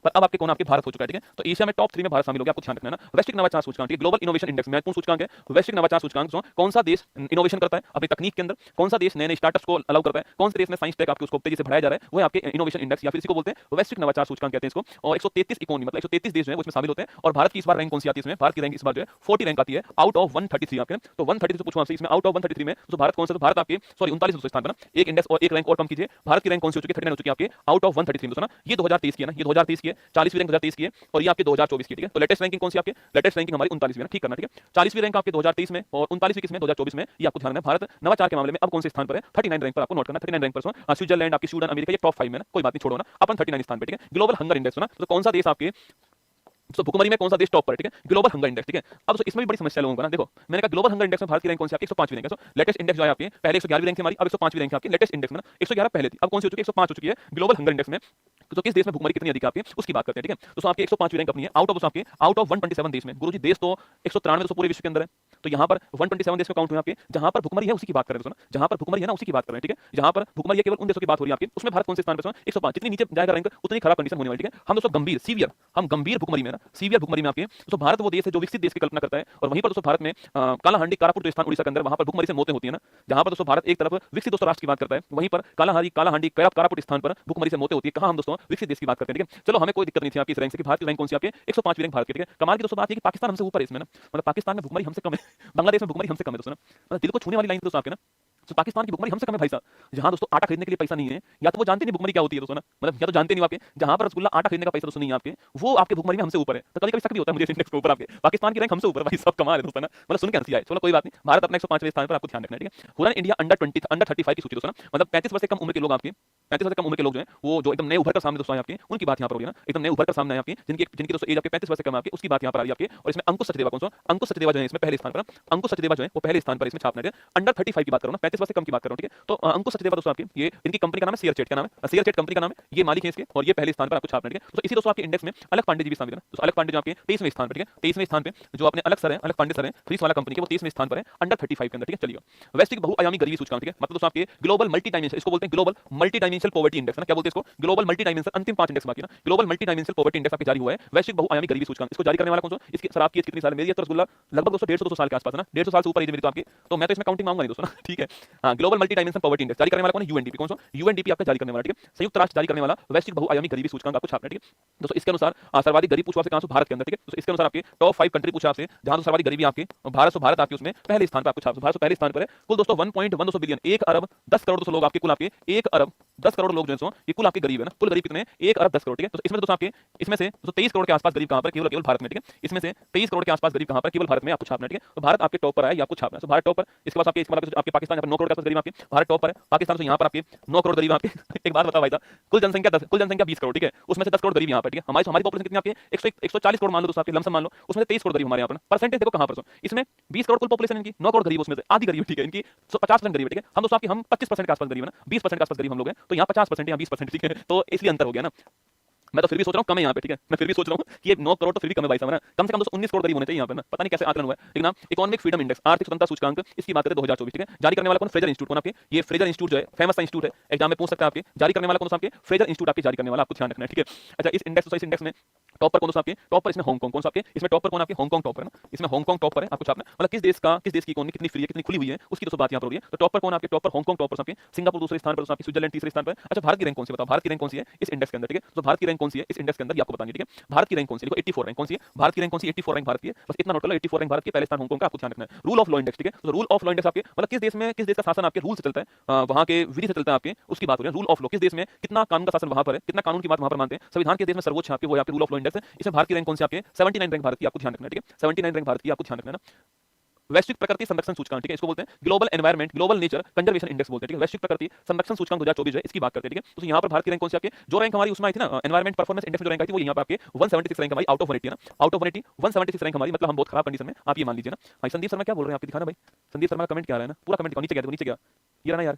पर अब आपके कौन आपके भारत हो चुका है, ठीक है। तो एशिया में टॉप 3 में भारत शामिल हो गया, आपको ध्यान रखना है ना। वैश्विक नवाचार सूचकांक, ग्लोबल इनोवेशन इंडेक्स महत्वपूर्ण सूचकांक है, वैश्विक नवाचार सूचकांक कौन सा देश इनोवेशन करता है अपनी तकनीक के अंदर, कौन सा देश नए स्टार्टअप्स को अलाउ करता है, कौन से देश में साइंस टेक आपके उसको तेजी से बढ़ाया जा रहा है, वो है आपके इनोवेशन इंडेक्स, या फिर इसको बोलते हैं वैश्विक नवाचार सूचकांक कहते हैं इसको। और 133 इकोनॉमी मतलब 133 देश जो है उसमें शामिल होते हैं, और भारत की इस बार रैंक कौन सी आती है इसमें, भारत की रैंक इस बार जो है 40 रैंक आती है आउट ऑफ 133 आपके। तो 133 से पूछूं आपसे इसमें आउट ऑफ 133 में तो भारत कौन सा, तो भारत आपके 39वें स्थान पर ना, एक इंडेक्स और एक रैंक और कम कीजिए, भारत की रैंक कौन सी हो चुकी है, 39 हो चुकी है आपके आउट ऑफ 133 दोस्तों ना। ये 2023 की है ना, ये 2023 की है, 40वीं रैंक 2023 की है, और ये आपके 2024 की, ठीक है। तो लेटेस्ट रैंकिंग कौन सी आपके, लेटेस्ट रैंकिंग हमारी 39वीं है, ठीक करना, ठीक है। 40वीं रैंक आपके 2023 में और 39वीं किसमें, 2024 में, ये आपको ध्यान रखना है। भारत नवाचार के मामले में अब कौन से स्थान पर है, 39 रैंक पर, आपको नोट करना, 39 रैंक पर। स्विट्जरलैंड आपकी, स्वीडन, अमेरिका, ये टॉप 5 में ना, कोई बात नहीं छोड़ो ना, अपन 39 स्थान पे, ठीक है। ग्लोबल हंगर इंडेक्स ना, तो कौन सा देश आपके, तो भुखमरी में कौन सा देश टॉप पर है, ठीक है, ग्लोबल हंगर इंडेक्स, ठीक है। अब इसमें भी बड़ी समस्या लोगों को ना, देखो मैंने कहा ग्लोबल हंगर इंडेक्स में भारत की रैंक कौन सी आपकी, 105वीं रैंक है। लेटेस्ट इंडेक्स जो है आपके पहले 111वीं रैंक थी हमारी, अब 105वीं रैंक है आपकी लेटेस्ट इंडेक्स में ना, 111 पहले थी, अब कौन सी हो चुकी है, 105 हो चुकी है ग्लोबल हंगर इंडेक्स में। तो किस देश में भुखमरी कितनी अधिक है आपकी, उसकी बात करते हैं, ठीक है। तो आपकी 105वीं रैंक अपनी है आउट ऑफ 127 देश में। गुरुजी देश तो 193 तो पूरे विश्व के अंदर है, तो यहाँ पर 127 देश में काउंट हुए आपके, जहां पर भुखमरी है उसी की बात कर रहे हैं, जहां पर भुखमरी है ना उसी की बात कर रहे हैं, ठीक है। जहां पर भुखमरी है केवल उन देशों की बात हो रही है आपकी, उसमें भारत कौन से स्थान पर, 105। जितनी नीचे जाएगा रैंक उतनी खराब कंडीशन होने वाली, ठीक है। हम दोस्तों गंभीर भुखमरी में ना, सीवियर भुखमरी में आपके दोस्तों भारत वो देश है जो विकसित देश की कल्पना करता है, और वहीं पर दोस्तों भारत में कालाहांडी कारापुर जो स्थान उड़ीसा के अंदर, वहां पर भुखमरी से मौतें होती है ना, जहां पर दोस्तों भारत एक तरफ विकसित दोस्तों राष्ट्र की बात करता है, वहीं पर कालाहांडी कारापुर स्थान पर भुखमरी से मौतें होती है। कहां हम दोस्तों विकसित देश की बात करते हैं, ठीक है। चलो हमें कोई दिक्कत नहीं थी आपकी इस रैंक से कि भारत की रैंक कौन सी आपके 105वीं रैंक भारत की, ठीक है। कमाल की दोस्तों बात है कि पाकिस्तान हमसे ऊपर है इसमें ना, मतलब पाकिस्तान में भुखमरी हमसे कम है, बांग्लादेश में भुखमरी हमसे कम है दोस्तों ना, मतलब दिल को छूने वाली लाइन दोस्तों आपके ना। तो पाकिस्तान की भुखमरी हमसे कम है भाई साहब, जहां दोस्तों आटा खरीदने के लिए पैसा नहीं है, या तो वो जानते नहीं भुखमरी क्या होती है दोस्तों ना, मतलब या तो जानते नहीं आपके, जहां पर रसगुल्ला आटा खरीदने का पैसा दोस्तों नहीं है आपके, वो आपके भुखमरी में हमसे ऊपर है। तो कभी कभी शक भी होता है मुझे इंडेक्स के ऊपर आपके पाकिस्तान की रैंक हमसे ऊपर, भाई सब कमाल है दोस्तों ना, मतलब सुन के हंसी आए। चलो कोई बात नहीं, भारत अपना 105वें स्थान पर, आपको ध्यान रखना है, ठीक है। हुरन इंडिया अंडर 35 की सूची दोस्तों ना, मतलब 35 वर्ष से कम उम्र के लोग आपके, 35 वर्ष से कम उम्र के लोग जो हैं वो जो एकदम नए उभर कर सामने दोस्तों आपके, उनकी बात यहाँ पर हो रही है ना, एकदम नए उभर कर सामने आपकी, जिनकी दोस्तों एज आपके 35 वर्ष से कम आपके, उसकी बात यहाँ पर आ रही है आपके। और इसमें अंकुश सचदेवा कौन सा, अंकुश सचदेवा जो है इसमें पहले स्थान पर, अंकुश सचदेवा जो है वो पहले स्थान पर इसमें छापना है। अंडर 35 की बात करो ना, 35 20 वर्ष से कम की बात कर रहा हूँ, ठीक है। तो अंकुश सचदेवा दोस्तों आपके ये इनकी कंपनी का नाम है शेयरचेट, क्या नाम है, शेयरचेट कंपनी का नाम है, ये मालिक है इसके और ये पहले स्थान पर आपको छापना है, ठीक है। तो इसी दोस्तों आपके इंडेक्स में अलग पांडे जी भी शामिल है, तो अलग पांडे जो आपके 23वें स्थान पर, ठीक है, 23वें स्थान पे जो अपने अलग सर है, अलग पांडे सर है, फ्रीज वाला कंपनी के, वो 23वें स्थान पर है अंडर 35 के अंदर, ठीक है। चलिए वैश्विक बहुआयामी गरीबी सूचकांक, ठीक है, मतलब दोस्तों आपके ग्लोबल मल्टी डायमेंशन, इसको बोलते हैं global multi dimensional poverty index है ना, क्या बोलते हैं इसको, ग्लोबल मल्टी डायमेंशन, अंतिम 5 इंडेक्स बाकी ना, global multi dimensional poverty index आपके जारी हुआ है, वैश्विक बहुआयामी गरीबी सूचकांक, इसको जारी करने वाला कौन सा, इसकी सर आपकी कितनी साल, मेरी है तो रसगुल्ला लगभग दोस्तों 150 200 साल के आसपास है ना, 150 साल से ऊपर एज मेरी तो आपकी, तो मैं तो इसमें काउंटिंग मांगूंगा नहीं दोस्तों ना, ठीक है। हाँ, global multi dimension poverty index जारी करने वाला कौन है, यूएनडीपी, कौन सा यूएनडीपी आपका जारी करने वाला, ठीक है, संयुक्त राष्ट्र जारी करने वाला वैश्विक बहुआयामी गरीबी सूचकांक आपको छापना है, ठीक है दोस्तों। इसके अनुसार सर्वाधिक गरीब पूछा आपसे कहां से, भारत के अंदर, ठीक है। तो इसके अनुसार आपके टॉप 5 कंट्री पूछा आपसे जहां तो सर्वाधिक गरीबी आपके भारत, भारत आपके उसमें पहले स्थान पर आपको छापना, भारत पहले स्थान पर है, कुल दोस्तों 1.12 बिलियन, 1 अरब 10 करोड़ दोस्तों लोग आपके, कुल आपके 1 अरब 10 करोड़ लोग जो हैं ये कुल आपके गरीब है ना, कुल गरीब कितने हैं, 1 अरब 10 करोड़, ठीक है। तो इसमें दोस्तों आपके इसमें से 23 करोड़ के आसपास गरीब कहां पर, केवल भारत में, ठीक है। इसमें से 23 करोड़ के आसपास गरीब कहां पर, केवल भारत में आपको छापना है, ठीक है। तो भारत आपके टॉप पर है, ये आपको छापना है, तो भारत टॉप पर। इसके बाद आपके पाकिस्तान यहाँ पर 9 करोड़ के आसपास गरीब आपके, भारत टॉप पर है, पाकिस्तान से यहाँ पर आपके 9 करोड़ गरीब आपके। एक बात बताओ भाई साहब, कुल जनसंख्या 20 करोड़, ठीक है, उसमें से 10 करोड़ गरीब यहाँ पर, ठीक है। हमारी पॉपुलेशन कितनी आपकी 140 करोड़ मान लो दोस्तों आपके, लमसम मान लो, उसमें से 23 करोड़ गरीब हमारे यहाँ पर, परसेंटेज देखो कहां पर, इसमें 20 करोड़ कुल पॉपुलेशन इनकी, 9 करोड़ गरीब, उसमें से आधी गरीब, ठीक है, इनकी 50% गरीब है, ठीक है। हम दोस्तों आपकी हम 25% के आसपास गरीब है ना, 20% के आसपास गरीब हम लोग हैं, तो यहाँ 50% या 20%, ठीक है, तो इसलिए अंतर हो गया ना। मैं तो फिर भी सोच रहा हूँ कम है यहाँ पे, ठीक है, मैं फिर भी सोच रहा हूँ कि ये 9 करोड़ तो फिर भी कम है भाई साहब ना, कम से कम दोस्तों 19 करोड़ गरीब होने चाहिए यहाँ पे ना, पता नहीं कैसे आकलन हुआ है, लेकिन ना इकोनॉमिक फ्रीडम इंडेक्स, आर्थिक स्वतंत्रता सूचकांक, इसकी बात करें 2024, ठीक है, जारी करने वाला कौन, फ्रेजर इंस्टीट्यूट, कौन आपके, ये फ्रेजर इंस्टीट्यूट जो है फेमस सा इंस्टीट्यूट है, एग्जाम में पूछ सकता है आपके, जारी करने वाला कौन सा आपके, फ्रेजर इंस्टीट्यूट आपके जारी करने वाला, आपको ध्यान रखना है, ठीक है। अच्छा, इस इंडेक्स में टॉप पर कौन सा आपके, टॉप पर इसमें हांगकांग, कौन सा आपके इसमें टॉप पर कौन आपके, हांगकांग टॉप पर है ना, इसमें हांगकांग टॉप पर है, आपको छापना मतलब किस देश की इकोनॉमी कितनी फ्री है, कितनी खुली हुई है, उसकी दोस्तों बात यहाँ पर हो रही है। तो टॉप पर कौन आपके, टॉप पर हांगकांग टॉप पर आपके, सिंगापुर दूसरे स्थान पर, आपकी स्विट्जरलैंड तीसरे स्थान पर। अच्छा, भारत की रैंक कौन सी बताओ, भारत की रैंक कौन सी है इस इंडेक्स के अंदर, ठीक है। तो भारत की रैंक कौन सी है इस इंडेक्स के अंदर, ये आपको बतानी है, ठीक है। भारत की रैंक कौन सी, देखो 84 रैंक कौन सी है, भारत की रैंक कौन सी, 84 रैंक भारत की है, बस इतना नोट कर लो, 84 रैंक भारत की, पहले स्थान हांगकांग का, आपको ध्यान रखना है। रूल ऑफ लॉ इंडेक्स, ठीक है, तो रूल ऑफ लॉ इंडेक्स आपके मतलब किस देश का शासन आपके रूल से चलता है, वहां के विधि से चलता है आपके, उसकी बात हो रही है। रूल ऑफ लॉ किस देश में कितना कानून का शासन वहां पर है, कितना कानून की बात वहां पर मानते हैं, संविधान के देश में सर्वोच्च आपके वो आपके रूल ऑफ लॉ इंडेक्स है। इसमें भारत की रैंक कौन सी आपके 79 रैंक भारत की, आपको ध्यान रखना है, ठीक है, 79 रैंक भारत की, आपको ध्यान रखना है ना। वैश्विक प्रकृति संरक्षण सूचकांक, ठीक है, इसको बोलते हैं global environment global nature conservation index बोलते हैं, ठीक है। वैश्विक प्रकृति संरक्षण सूचकांक 2024 है, इसकी बात करते हैं, ठीक है। तो यहाँ पर भारत की रैंक कौन सी आपके, जो रैंक हमारी उसमें आई थी ना एनवायरमेंट परफॉर्मेंस इंडेक्स में जो रैंक आई थी, वो यहाँ पे आपके 176 रैंक हमारी आउट ऑफ 180 है ना, आउट ऑफ 180 176 रैंक हमारी, मतलब हम बहुत खराब कंडीशन में, आप ये मान लीजिए ना। भाई संदीप शर्मा क्या बोल रहे हैं आपके, दिखाना भाई, संदीप शर्मा का कमेंट क्या आ रहा है ना, पूरा कमेंट नीचे गया, नीचे गया, ये रहा ना यार,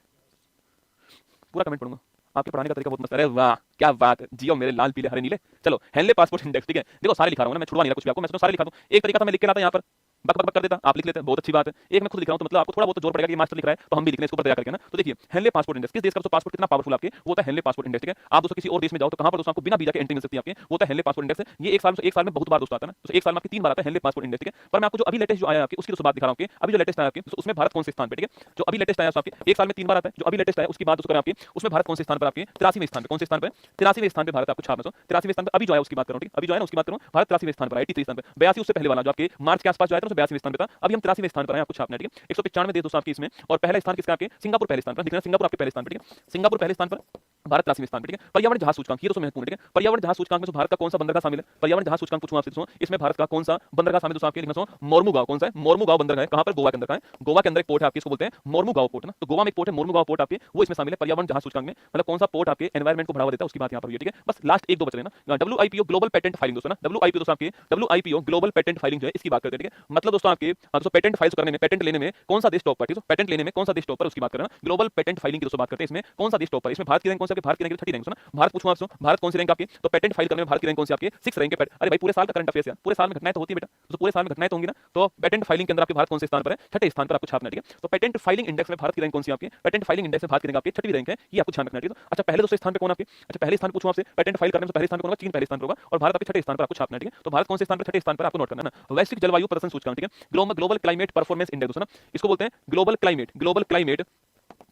पूरा कमेंट पढ़ूंगा, आपके पढ़ाने का तरीका बहुत मस्त है, अरे वाह क्या बात है, जियो मेरे लाल पीले हरे नीले। चलो हेनले पासपोर्ट इंडेक्स, ठीक है, देखो सारे लिखा रहा हूं ना, मैं छुड़वा नहीं रहा कुछ भी आपको, मैं सारे लिखा दूं। एक तरीका था मैं लिख के लाता यहाँ पर, बक बक बक कर देता, आप लिख लेते हैं, बहुत अच्छी बात है। एक मैं खुद लिख रहा हूं तो मतलब आपको थोड़ा बहुत जोर पड़ेगा कि मास्टर लिख रहा है तो हम भी लिख लें इसके ऊपर दया करके ना। तो देखिए हेनले पासपोर्ट इंडेक्स, किस देश का तो पासपोर्ट कितना पावरफुल आपके, वो होता है हेनले पासपोर्ट इंडेक्स, ठीक है। आप दोस्तों किसी और देश में जाओ तो कहां पर दोस्तों आपको बिना वीजा के एंट्री मिल सकती है आपके, वो होता है हेनले पासपोर्ट इंडेक्स है। ये एक साल में बहुत बार दोस्तों आता है ना, तो एक साल में आपकी 3 बार आता है हेनले पासपोर्ट इंडेक्स, ठीक है। पर मैं आपको जो अभी लेटेस्ट जो आया आपके उसकी दोस्तों बात दिखा रहा हूं, अभी जो लेटेस्ट आया आपके उसमें भारत कौन से स्थान पे, ठीक है, जो अभी लेटेस्ट आया आपके एक साल में 3 बार आता है, जो अभी लेटेस्ट आया उसकी बात दोस्तों करें आपके, उसमें भारत कौन से स्थान पर आपके 83वें स्थान पे, कौन से स्थान पर 83वें स्थान पे भारत आपको छापना, 83वें स्थान पे अभी जो आया उसकी बात करूं, ठीक अभी जो है ना उसकी बात करूं, भारत 83वें स्थान पर है, 83 स्थान पे, 82 उससे पहले वाला जो आपके मार्च के आसपास जो आया था 82वें स्थान पे था, अभी हम 83वें स्थान पर हैं, आपको छापना है, ठीक है। 195 देश दोस्तों आपके इसमें, और पहला स्थान किसका आपके, सिंगापुर पहले स्थान पर, दिख रहा है सिंगापुर आपके पहले स्थान पर, ठीक है, सिंगापुर पहले स्थान पर, भारत 83वें स्थान पर, ठीक है। पर्यावरण जहाज सूचकांक, ये दोस्तों महत्वपूर्ण, ठीक है, पर्यावरण जहाज सूचकांक में भारत का कौन सा बंदरगाह शामिल है, पर्यावरण जहाज सूचकांक पूछूं आपसे दोस्तों, इसमें भारत का कौन सा बंदरगाह शामिल दोस्तों आपके लिखना, मोरमुगांव, कौन सा है, मोरमुगांव बंदरगाह है, कहां पर, गोवा के अंदर का है, गोवा के अंदर एक पोर्ट है आपके, इसको बोलते हैं मोरमुगांव पोर्ट ना, तो गोवा में एक पोर्ट है मोरमुगांव पोर्ट आपके, वो इसमें शामिल है पर्यावरण जहाज सूचकांक में, मतलब कौन सा पोर्ट आपके एनवायरमेंट को बढ़ावा देता है उसकी बात यहां पर हुई है, ठीक है। बस लास्ट एक दो बच रहे ना, WIPO ग्लोबल पेटेंट फाइलिंग दोस्तों ना, WIPO दोस्तों आपके WIPO ग्लोबल पेटेंट फाइलिंग जो है इसकी बात करते हैं, ठीक है। मतलब दोस्तों आपके दोस्तों पेटेंट फाइल करने में, पेटेंट लेने में कौन सा देश टॉप पर, ठीक है, पेटेंट लेने में कौन सा देश टॉप पर उसकी बात करना, ग्लोबल पेटेंट फाइलिंग की दोस्तों बात करते हैं, इसमें कौन सा देश टॉप पर, इसमें भारत की रैंक कौन सा, भारत की रैंक 30 रैंक ना, भारत पूछूं आपसे, भारत कौन सी रैंक आपकी, तो पेटेंट फाइल करने में भारत की रैंक कौन सी आपकी 6 रैंक पे, अरे भाई पूरे साल का करंट अफेयर्स यार, पूरे साल में घटनाएं तो होती है बेटा, तो पूरे साल में घटनाएं तो होंगी ना, तो पेटेंट फाइलिंग के अंदर आपके भारत कौन से स्थान पर है, 6ठे स्थान पर आपको छापना है, ठीक है। तो पेटेंट फाइलिंग इंडेक्स में भारत की रैंक कौन सी आपकी, पेटेंट फाइलिंग इंडेक्स में भारत की रैंक आपकी 6वीं रैंक है, ये आपको ध्यान रखना है, ठीक है। अच्छा पहले दूसरे स्थान पे कौन आपके, अच्छा पहले स्थान पूछूं आपसे, पेटेंट फाइल करने में पहले स्थान पे कौन होगा, चीन पहले स्थान पर होगा, और भारत आपके 6ठे स्थान पर आपको छापना है, ठीक है। तो भारत कौन से स्थान पर, 6ठे स्थान पर आपको नोट करना है ना। वैश्विक जलवायु प्रदर्शन सूचकांक, ठीक है, ग्लोबल क्लाइमेट परफॉर्मेंस इंडेक्स ना, इसको बोलते हैं ग्लोबल क्लाइमेट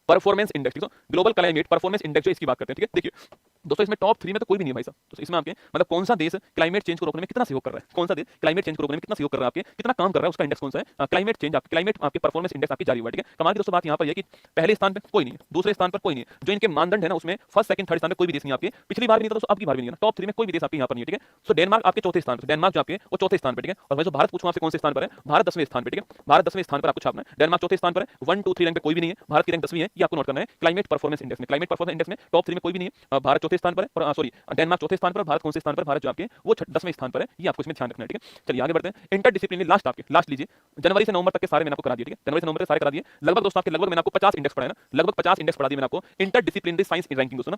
परफॉर्मेंस इंडेक्स, ठीक है, ग्लोबल क्लाइमेट परफॉर्मेंस इंडेक्स जो इसकी बात करते हैं, ठीक है। देखिए दोस्तों इसमें टॉप 3 में तो कोई भी नहीं है भाई साहब, तो इसमें आपके मतलब कौन सा देश क्लाइमेट चेंज को रोकने में कितना सहयोग कर रहा है, कौन सा देश क्लाइमेट चेंज को रोकने में कितना सहयोग कर रहा है, आपके कितना काम कर रहा है, उसका इंडेक्स कौन सा है, क्लाइमेट चेंज आपके परफॉर्मेंस इंडेक्स आपकी जारी हुआ है, ठीक है। कमाल की दोस्तों बात यहाँ पर है कि पहले स्थान पर कोई नहीं है, दूसरे स्थान पर कोई नहीं है, जो इनके मानदंड है ना उसमें फर्स्ट सेकंड थर्ड स्थान पर कोई भी देश नहीं, आपके पिछली बार भी नहीं था दोस्तों, अब की बार भी नहीं है, टॉप 3 में कोई भी देश आपके यहाँ पर नहीं है, ठीक है। सो डेनमार्क आपके चौथे स्थान पर, डेनमार्क जो आपके वो चौथे स्थान पर, ठीक है। और मैं जो भारत पूछूं आपसे कौन से स्थान पर है, भारत 10वें स्थान पर, ठीक है, भारत 10वें स्थान पर आपको छापना है, डेनमार्क चौथे स्थान पर है, 1 2 3 रैंक पे कोई भी नहीं है, भारत की रैंक 10वीं है, ये आपको नोट करना है। क्लाइमेट परफॉर्मेंस इंडेक्स में, क्लाइमेट परफॉर्मेंस इंडेक्स में टॉप 3 में कोई भी नहीं है, भारत चौथे स्थान पर है, और सॉरी डेनमार्क चौथे स्थान पर, भारत कौन से स्थान पर, भारत जो आपके वो 10वें स्थान पर है, ये आपको इसमें ध्यान रखना है, ठीक है। चलिए आगे बढ़ते हैं। इंटर डिसिप्लिनरी लास्ट आपके, लास्ट लीजिए, जनवरी से नवंबर तक के सारे मैंने आपको करा दिए, ठीक है, जनवरी से नवंबर तक सारे करा दिए, लगभग दोस्तों आपके लगभग मैंने आपको 50 इंडेक्स पढ़ाए ना, लगभग 50 इंडेक्स पढ़ा दिए मैंने आपको। इंटर डिसिप्लिनरी साइंस रैंकिंग दोस्तों ना,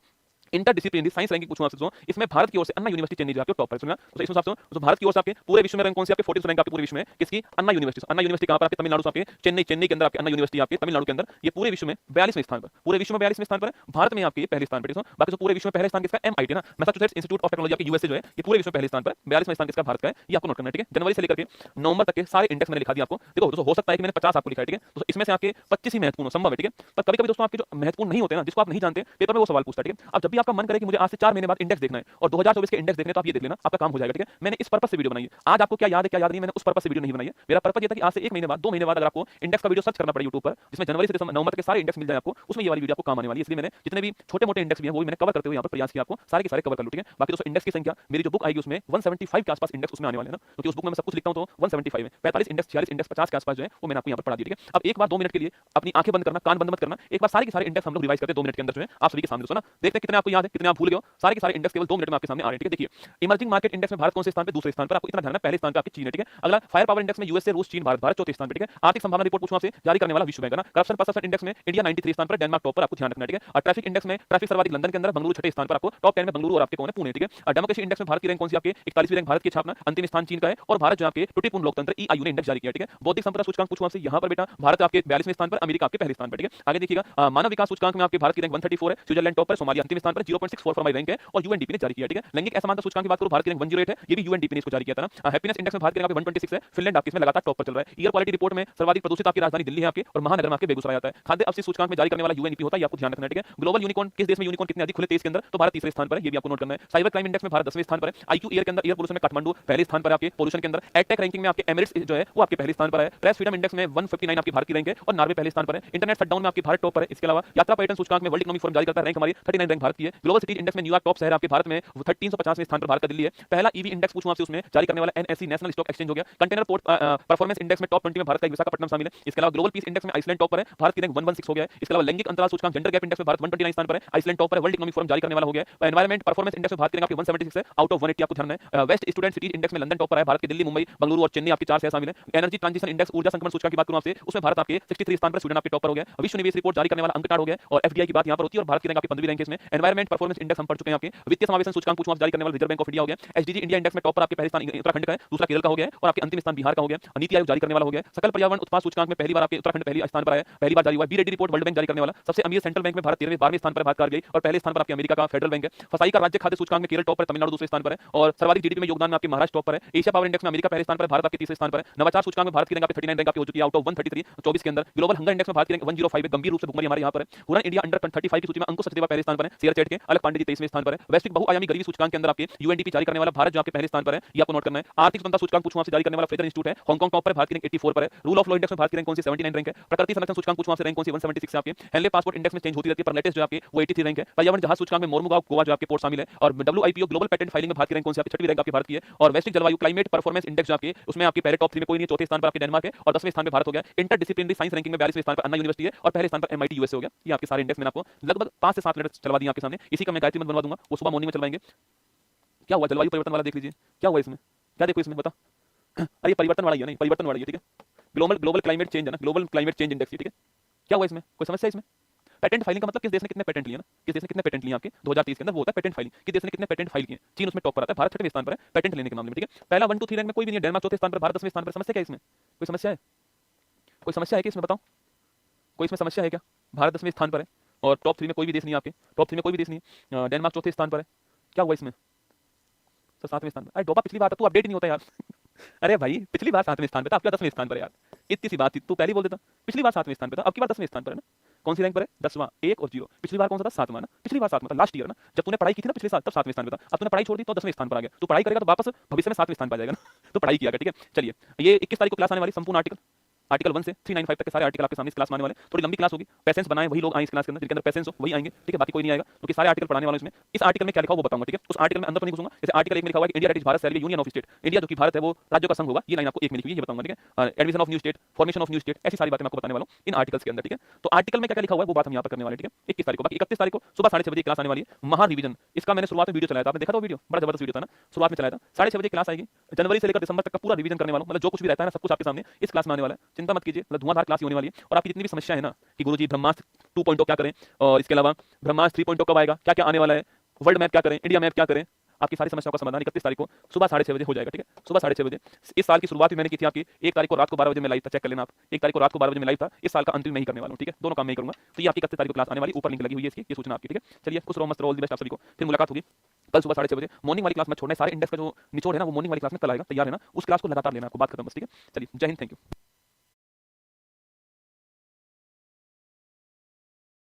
इंटर डिसिप्लिनरी साइंस रैंकिंग पूछूं आपसे, इसमें भारत की ओर से अन्ना यूनिवर्सिटी चेन्नई जो आपके टॉप पर सुना, तो इसमें आपसे तो भारत की ओर से आपके पूरे विश्व में रैंक कौन सी आपके 40 रैंक आपके पूरे विश्व में किसकी, अन्ना यूनिवर्सिटी। अन्ना यूनिवर्सिटी कहां पर आपके, तमिलनाडु से आपके चेन्नई, चेन्नई के अंदर आपके अन्ना यूनिवर्सिटी आपके तमिलनाडु के अंदर, ये पूरे विश्व में 42वें स्थान पर, पूरे विश्व में 42वें स्थान पर है, भारत में आपके ये पहले स्थान पर है। बाकी तो पूरे विश्व में पहले स्थान किसका, एमआईटी ना, मैसाचुसेट्स इंस्टीट्यूट ऑफ टेक्नोलॉजी आपके यूएसए जो है, ये पूरे विश्व में पहले स्थान पर, 42वें स्थान किसका, भारत का है, ये आपको नोट करना है, ठीक है। जनवरी से लेकर के नवंबर तक के सारे इंडेक्स मैंने लिखा दिया आपको। देखो दोस्तों हो सकता है कि मैंने 50 आपको लिखा है, ठीक है, तो इसमें से आपके 25 ही महत्वपूर्ण संभव है, ठीक है, पर कभी-कभी दोस्तों आपके जो महत्वपूर्ण नहीं होते ना, जिसको आप नहीं जानते, पेपर में वो सवाल पूछता है, ठीक है। अब जब भी आपका मन करे कि मुझे आज से 4 महीने बाद इंडेक्स देखना है और 2024 के इंडेक्स देखने, तो आप ये देख लेना, आपका काम हो जाएगा, ठीक है। मैंने इस पर्पस से वीडियो बनाई है, आज आपको क्या याद है क्या याद नहीं, मैंने उस पर्पस से वीडियो नहीं बनाई है। मेरा पर्पस ये था कि आज से 1 महीने बाद 2 महीने बाद अगर आपको इंडेक्स का वीडियो सर्च करना पड़े YouTube पर, जिसमें जनवरी से नवंबर तक के सारे इंडेक्स मिल जाए आपको, उसमें ये वाली वीडियो आपको काम आने वाली है। इसलिए मैंने जितने भी छोटे-मोटे इंडेक्स भी हैं वो भी मैंने कवर करते हुए यहाँ पर प्रयास किया आपको सारे के सारे कवर कर लूं, ठीक है। बाकी दोस्तों इंडेक्स की संख्या मेरी जो बुक आएगी उसमें 175 के आसपास इंडेक्स उसमें आने वाले हैं ना, क्योंकि उस बुक में मैं सब कुछ लिखता हूं तो 175 है, 45 इंडेक्स, 46 इंडेक्स, 50 के आसपास जो है वो मैंने आपको यहाँ पर पढ़ा दिया, ठीक है। अब एक बार 2 मिनट के लिए अपनी आंखें बंद करना, कान बंद मत करना, एक बार सारे के सारे इंडेक्स हम लोग रिवाइज करते हैं 2 मिनट के अंदर जो है आप सभी के सामने दोस्तों ना, देखते हैं कितने आपको याद है कितने आप भूल गए हो। सारे के सारे इंडेक्स केवल 2 मिनट में आपके सामने आ रहे हैं, ठीक है। देखिए इमर्जिंग मार्केट इंडेक्स में भारत कौन से स्थान पे, दूसरे स्थान पर, आपको इतना ध्यान है, पहले स्थान पे आपकी चीन है, ठीक है। अगला फायर पावर इंडेक्स में यूएसए, रूस, चीन, भारत, भारत चौथे स्थान पे, ठीक है। आर्थिक संभावना रिपोर्ट पूछूं आपसे, जारी करने वाला विश्व बैंक है ना। करप्शन परसेप्शन इंडेक्स में इंडिया 93 स्थान पर, डेनमार्क टॉप पर, आपको ध्यान रखना है, ठीक है। और ट्रैफिक इंडेक्स में ट्रैफिक सर्वाधिक लंदन के अंदर, बेंगलुरु छठे स्थान पर, आपको टॉप 10 में बेंगलुरु और आपके कौन है, पुणे, ठीक है। और डेमोक्रेसी इंडेक्स में भारत की रैंक कौन सी आपके 41वीं रैंक भारत की छापना, अंतिम स्थान चीन का है, और भारत जो आपके त्रुटिपूर्ण लोकतंत्र ईआईयू ने इंडेक्स जारी किया, ठीक है। बौद्धिक संपदा सूचकांक पूछूं आपसे, यहां पर बेटा भारत आपके 42वें स्थान पर, अमेरिका आपके पहले स्थान पर, ठीक है। आगे देखिएगा मानव विकास सूचकांक में आपके भारत की रैंक 134 है, स्विट्जरलैंड टॉप पर, सोमालिया अंतिम स्थान पर, 0.64 फॉर माय रैंक है, और यूएनडीपी ने जारी किया, ठीक है। लैंगिक असमानता सूचकांक की बात करूं, भारत की रैंक 108 है, ये भी यूएनडीपी ने इसको जारी किया था ना। हैप्पीनेस इंडेक्स में भारत की रैंक 126 है, फिनलैंड आपके इसमें लगातार टॉप पर चल रहा है। एयर क्वालिटी रिपोर्ट में सर्वाधिक प्रदूषित आपकी राजधानी दिल्ली है आपके, और महानगर में आपके बेगूसराय आता है। खाद्य अवशिष्ट सूचकांक में जारी करने वाला यूएनईपी होता है, ये आपको ध्यान रखना है, ठीक है। ग्लोबल यूनिकॉर्न, किस देश में यूनिकॉर्न कितने अधिक खुले, 23 के अंदर, तो भारत तीसरे स्थान पर है, ये भी आपको नोट करना है। साइबर क्राइम इंडेक्स में भारत 10वें स्थान पर है। आईक्यू एयर के अंदर, एयर पोल्यूशन में काठमांडू पहले स्थान पर है आपके पोल्यूशन के अंदर। एडटेक रैंकिंग में आपके एमिरेट्स जो है वो आपके पहले स्थान पर है। प्रेस फ्रीडम इंडेक्स में 159 आपकी भारत की रैंक है, और नॉर्वे पहले स्थान पर है। इंटरनेट शटडाउन में आपकी भारत टॉप पर है। इसके अलावा यात्रा पर्यटन सूचकांक में वर्ल्ड इकोनॉमिक फोरम जारी करता है, रैंक हमारी 39 रैंक भारत की है। ग्लोबल सिटी इंडेक्स में न्यूयॉर्क टॉप शहर आपके भारत में 350वें स्थान पर भारत का दिल्ली है। पहला ईवी इंडेक्स पूछूं आपसे, उसमें जारी करने वाला एनएससी नेशनल स्टॉक एक्सचेंज हो गया। कंटेनर पोर्ट परफॉर्मेंस इंडेक्स में टॉप 20 में भारत का विशाखापट्टनम शामिल है। इसके अलावा ग्लोबल पीस इंडेक्स में आइसलैंड टॉप पर है, भारत की रैंक 116 हो गया है। इसके अलावा लैंगिक अंतराल सूचकांक जेंडर गैप इंडेक्स में भारत 129 स्थान पर है, आइसलैंड टॉप पर है, वर्ल्ड इकोनॉमिक फोरम जारी करने वाला हो गया है। एनवायरमेंट परफॉर्मेंस इंडेक्स में भारत की रैंक आपकी 176 है, आउट ऑफ 180 आपको ध्यान है। वेस्ट स्टूडेंट सिटीज इंडेक्स में लंदन टॉप पर है, भारत के दिल्ली, मुंबई, बेंगलुरु और चेन्नई आपके 4 शहर शामिल है। एनर्जी ट्रांजिशन इंडेक्स, ऊर्जा संक्रमण सूचकांक की बात करूं आपसे, उसमें भारत आपके 63 स्थान पर, स्वीडन आपके टॉप पर हो गया। विश्व निवेश रिपोर्ट जारी करने वाला अंकटाड हो गया, और एफडीआई की बात यहां पर होती है, और भारत की रैंक आपकी 15वीं रैंक है इसमें। एनवायरमेंट परफॉर्मेंस इंडेक्स हम पढ़ चुके हैं आपके। वित्तीय समावेशन सूचकांक पूछूं आप, जारी करने वाला रिजर्व बैंक ऑफ इंडिया हो गया। एसडीजी इंडिया इंडेक्स में टॉप पर आपके पहले स्थान उत्तराखंड का है, दूसरा केरल का हो गया है, और आपके अंतिम स्थान बिहार का हो गया। नीति आयोग जारी करने वाला हो गया। सकल पर्यावरण उत्पाद सूचकांक में पहली बार आपके उत्तराखंड पहली स्थान पर आया, पहली बार जारी हुआ। B Reddy report World Bank जारी करने वाला। सबसे अमीर सेंट्रल बैंक में भारत 12वें स्थान पर भारत का गई, और पहले स्थान पर आपके अमेरिका का फेडरल बैंक है। फसाई का राज्य खाद्य सूचकांक में केरल टॉप पर, तमिलनाडु दूसरे स्थान पर है, और सर्वाधिक जीडीपी में योगदान में आपके महाराष्ट्र टॉप पर है। एशिया पावर इंडेक्स में अमेरिका पहले स्थान पर, भारत आपके तीसरे स्थान पर है। नवाचार सूचकांक में भारत की रैंक आपकी 39 रैंक आपकी हो चुकी है, आउट ऑफ 133 24 के अंदर। ग्लोबल हंगर इंडेक्स में भारत की रैंक 105 है, गंभीर रूप से भुखमरी हमारे यहां पर है। हुरन इंडिया अंडर 35 की सूची में अंकुश सचदेवा पहले स्थान पर है, शेयर चैट के। अलग पांडे जी 23वें स्थान पर है। वैश्विक बहुआयामी गरीबी सूचकांक के अंदर आपके यूएनडीपी जारी करने वाला भारत जो आपके पहले स्थान पर है, ये आपको नोट करना है। आर्थिक स्वतंत्रता सूचकांक पूछूं आपसे, जारी करने वाला फ्रेजर इंस्टीट्यूट है, हांगकांग टॉप पर, भारत की रैंक 84 पर है। रूल ऑफ लॉ इंडेक्स में भारत की रैंक कौन सी 79 रैंक है। प्रकृति संरक्षण सूचकांक पूछूं आपसे, रैंक कौन सी 176 है आपके। हेनले पासपोर्ट इंडेक्स में चेंज होती रहती है, पर लेटेस्ट जो आपके वो 83 रैंक है। पर्यावरण जहाज सूचकांक में मोरमुगांव गोवा जो आपके पोर्ट शामिल है, और डब्ल्यूआईपीओ ग्लोबल पेटेंट फाइलिंग में भारत की रैंक कौन सी आपकी 6वीं रैंक आपकी भारत की है। और वैश्विक जलवायु क्लाइमेट परफॉर्मेंस इंडेक्स जो आपके उसमें आपके पहले टॉप 3 में कोई नहीं, चौथे स्थान पर आपके डेनमार्क है, और 10वें स्थान पर भारत हो गया। इंटर डिसिप्लिनरी साइंस रैंकिंग में 42वें स्थान पर अन्ना यूनिवर्सिटी है, और पहले स्थान पर एमआईटी यूएसए हो गया। ये आपके सारे इंडेक्स मैंने आपको लगभग 5 से 7 मिनट चलवा दिए आपके सामने। इसी का मैं गायत्री मंत्र बनवा दूंगा, वो सुबह मॉर्निंग में चलवाएंगे। क्या हुआ जलवायु परिवर्तन वाला, देख लीजिए क्या हुआ इसमें, क्या देखो इसमें बता। अरे परिवर्तन वाला ही है, नहीं परिवर्तन वाला ही है, ठीक है। ग्लोबल क्लाइमेट चेंज है ना, ग्लोबल क्लाइमेट चेंज इंडेक्स, ठीक है। क्या हुआ इसमें, कोई समस्या है इसमें। पेटेंट फाइलिंग का मतलब किस देश ने कितने पेटेंट लिए ना, किस देश ने कितने पेटेंट लिए आपके 2030 के अंदर, वो होता है पेटेंट फाइलिंग, किस देश ने कितने पेटेंट फाइल किए। चीन उसमें टॉप पर आता है, भारत 6वें स्थान पर है पेटेंट लेने के मामले में, ठीक है। पहला 1 2 3 रैंक में कोई भी नहीं है, डेनमार्क चौथे स्थान पर, भारत 10वें स्थान पर। समस्या क्या है इसमें, कोई समस्या है, कोई समस्या है कि इसमें बताओ, कोई इसमें समस्या है क्या। भारत 10वें स्थान पर है, और टॉप 3 में कोई भी देश नहीं है आपके, टॉप 3 में कोई भी देश नहीं। डेनमार्क चौथे स्थान पर है, क्या हुआ इसमें। तो 7वें स्थान पर, अरे डोबा पिछली बार था, तू अपडेट नहीं होता यार। अरे भाई पिछली बार 7वें स्थान पे था, अब क्या 10वें स्थान पर है यार, इतनी सी बात थी, तू पहले बोल देता। पिछली बार 7वें स्थान पे था, अब की बार 10वें स्थान पर है ना। कौन सी रैंक पर है, 10वां, 1 और 0। पिछली बार कौन सा था, 7वां ना, पिछली बार 7वां था, लास्ट ईयर ना, जब तूने पढ़ाई की थी ना पिछले साल, तब 7वें स्थान पे था। अब तूने पढ़ाई छोड़ दी तो 10वें स्थान पर आ गया। तू पढ़ाई करेगा तो वापस भविष्य में 7वें स्थान पर आ जाएगा ना। तो पढ़ाई किया, ठीक है। चलिए ये 21 तारीख को क्लास आने वाली, संपूर्ण आर्टिकल आर्टिकल 1 से 395 तक के सारे आर्टिकल आपके सामने इस क्लास में आने वाले हैं। थोड़ी लंबी क्लास होगी, पेशेंस बनाएं वही लोग आए इस क्लास के अंदर जिनके अंदर पेशेंस हो वही आएंगे, ठीक है, बाकी कोई नहीं आएगा क्योंकि सारे आर्टिकल पढ़ाने वाले इसमें। इस आर्टिकल में क्या लिखा हो वो बताऊंगा, ठीक है, उस आर्टिकल में अंदर तो नहीं घुसूंगा। जैसे आर्टिकल 1 में लिखा हुआ है कि India that is Bharat shall be union of state, India जो कि भारत है वो राज्यों का संघ होगा, ये लाइन आपको 1 में लिखी हुई है, ये बताऊंगा, ठीक है। Admission of new state, formation of new state, ऐसी सारी बातें मैं आपको बताने वाला हूं इन आर्टिकल्स के अंदर, ठीक है। तो आर्टिकल में क्या क्या लिखा हुआ है वो बात हम यहाँ पर करने वाले हैं, ठीक है। 21 तारीख को, बाकी 31 तारीख को सुबह 6:30 बजे क्लास आने वाली है, महा रिवीजन। इसका मैंने शुरुआत में वीडियो चलाया था, आपने देखा था वीडियो, बड़ा जबरदस्त वीडियो था ना, शुरुआत में चलाया था। 6:30 बजे क्लास आएगी, जनवरी से लेकर दिसंबर तक का पूरा रिवीजन करने वाला हूं, मतलब जो कुछ भी रहता है ना सब कुछ आपके सामने इस क्लास में आने वाला है, चिंता मत कीजिए, मतलब धुआंधार क्लास ही होने वाली है। और आपकी जितनी भी समस्या है ना कि गुरुजी ब्रह्मास्त्र 2.0 क्या करें, और इसके अलावा ब्रह्मास्त्र 3.0 कब आएगा, क्या क्या आने वाला है, वर्ल्ड मैप क्या करें, इंडिया मैप क्या करें, आपकी सारी समस्याओं का समाधान 31 तारीख को सुबह 6:30 बजे हो जाएगा, ठीक है, सुबह 6:30 बजे। इस साल की शुरुआत भी मैंने की थी आपकी 1 तारीख को रात को 12 बजे में लाइव था, चेक कर लेना आप, 1 तारीख को रात को 12 बजे में लाइव था। इस साल का अंतिम मैं ही करने वाला हूं, ठीक है, दोनों काम मैं ही करूंगा। तो ये आपकी 31 तारीख को क्लास आने वाली, ऊपर लिंक लगी हुई है इसकी, ये सूचना आपकी, ठीक है। चलिए खुश रहो, मस्त रहो, ऑल द बेस्ट आप सभी को, फिर मुलाकात होगी कल सुबह 6:30 बजे। मॉर्निंग वाली क्लास में छोड़ना है, सारे इंडेक्स का जो निचोड़ है ना वो मॉर्निंग वाली क्लास में कल आएगा, तैयार है ना, उस क्लास को लगातार लेना, आपको बात खत्म बस, ठीक है। चलिए जय हिंद, थैंक यू।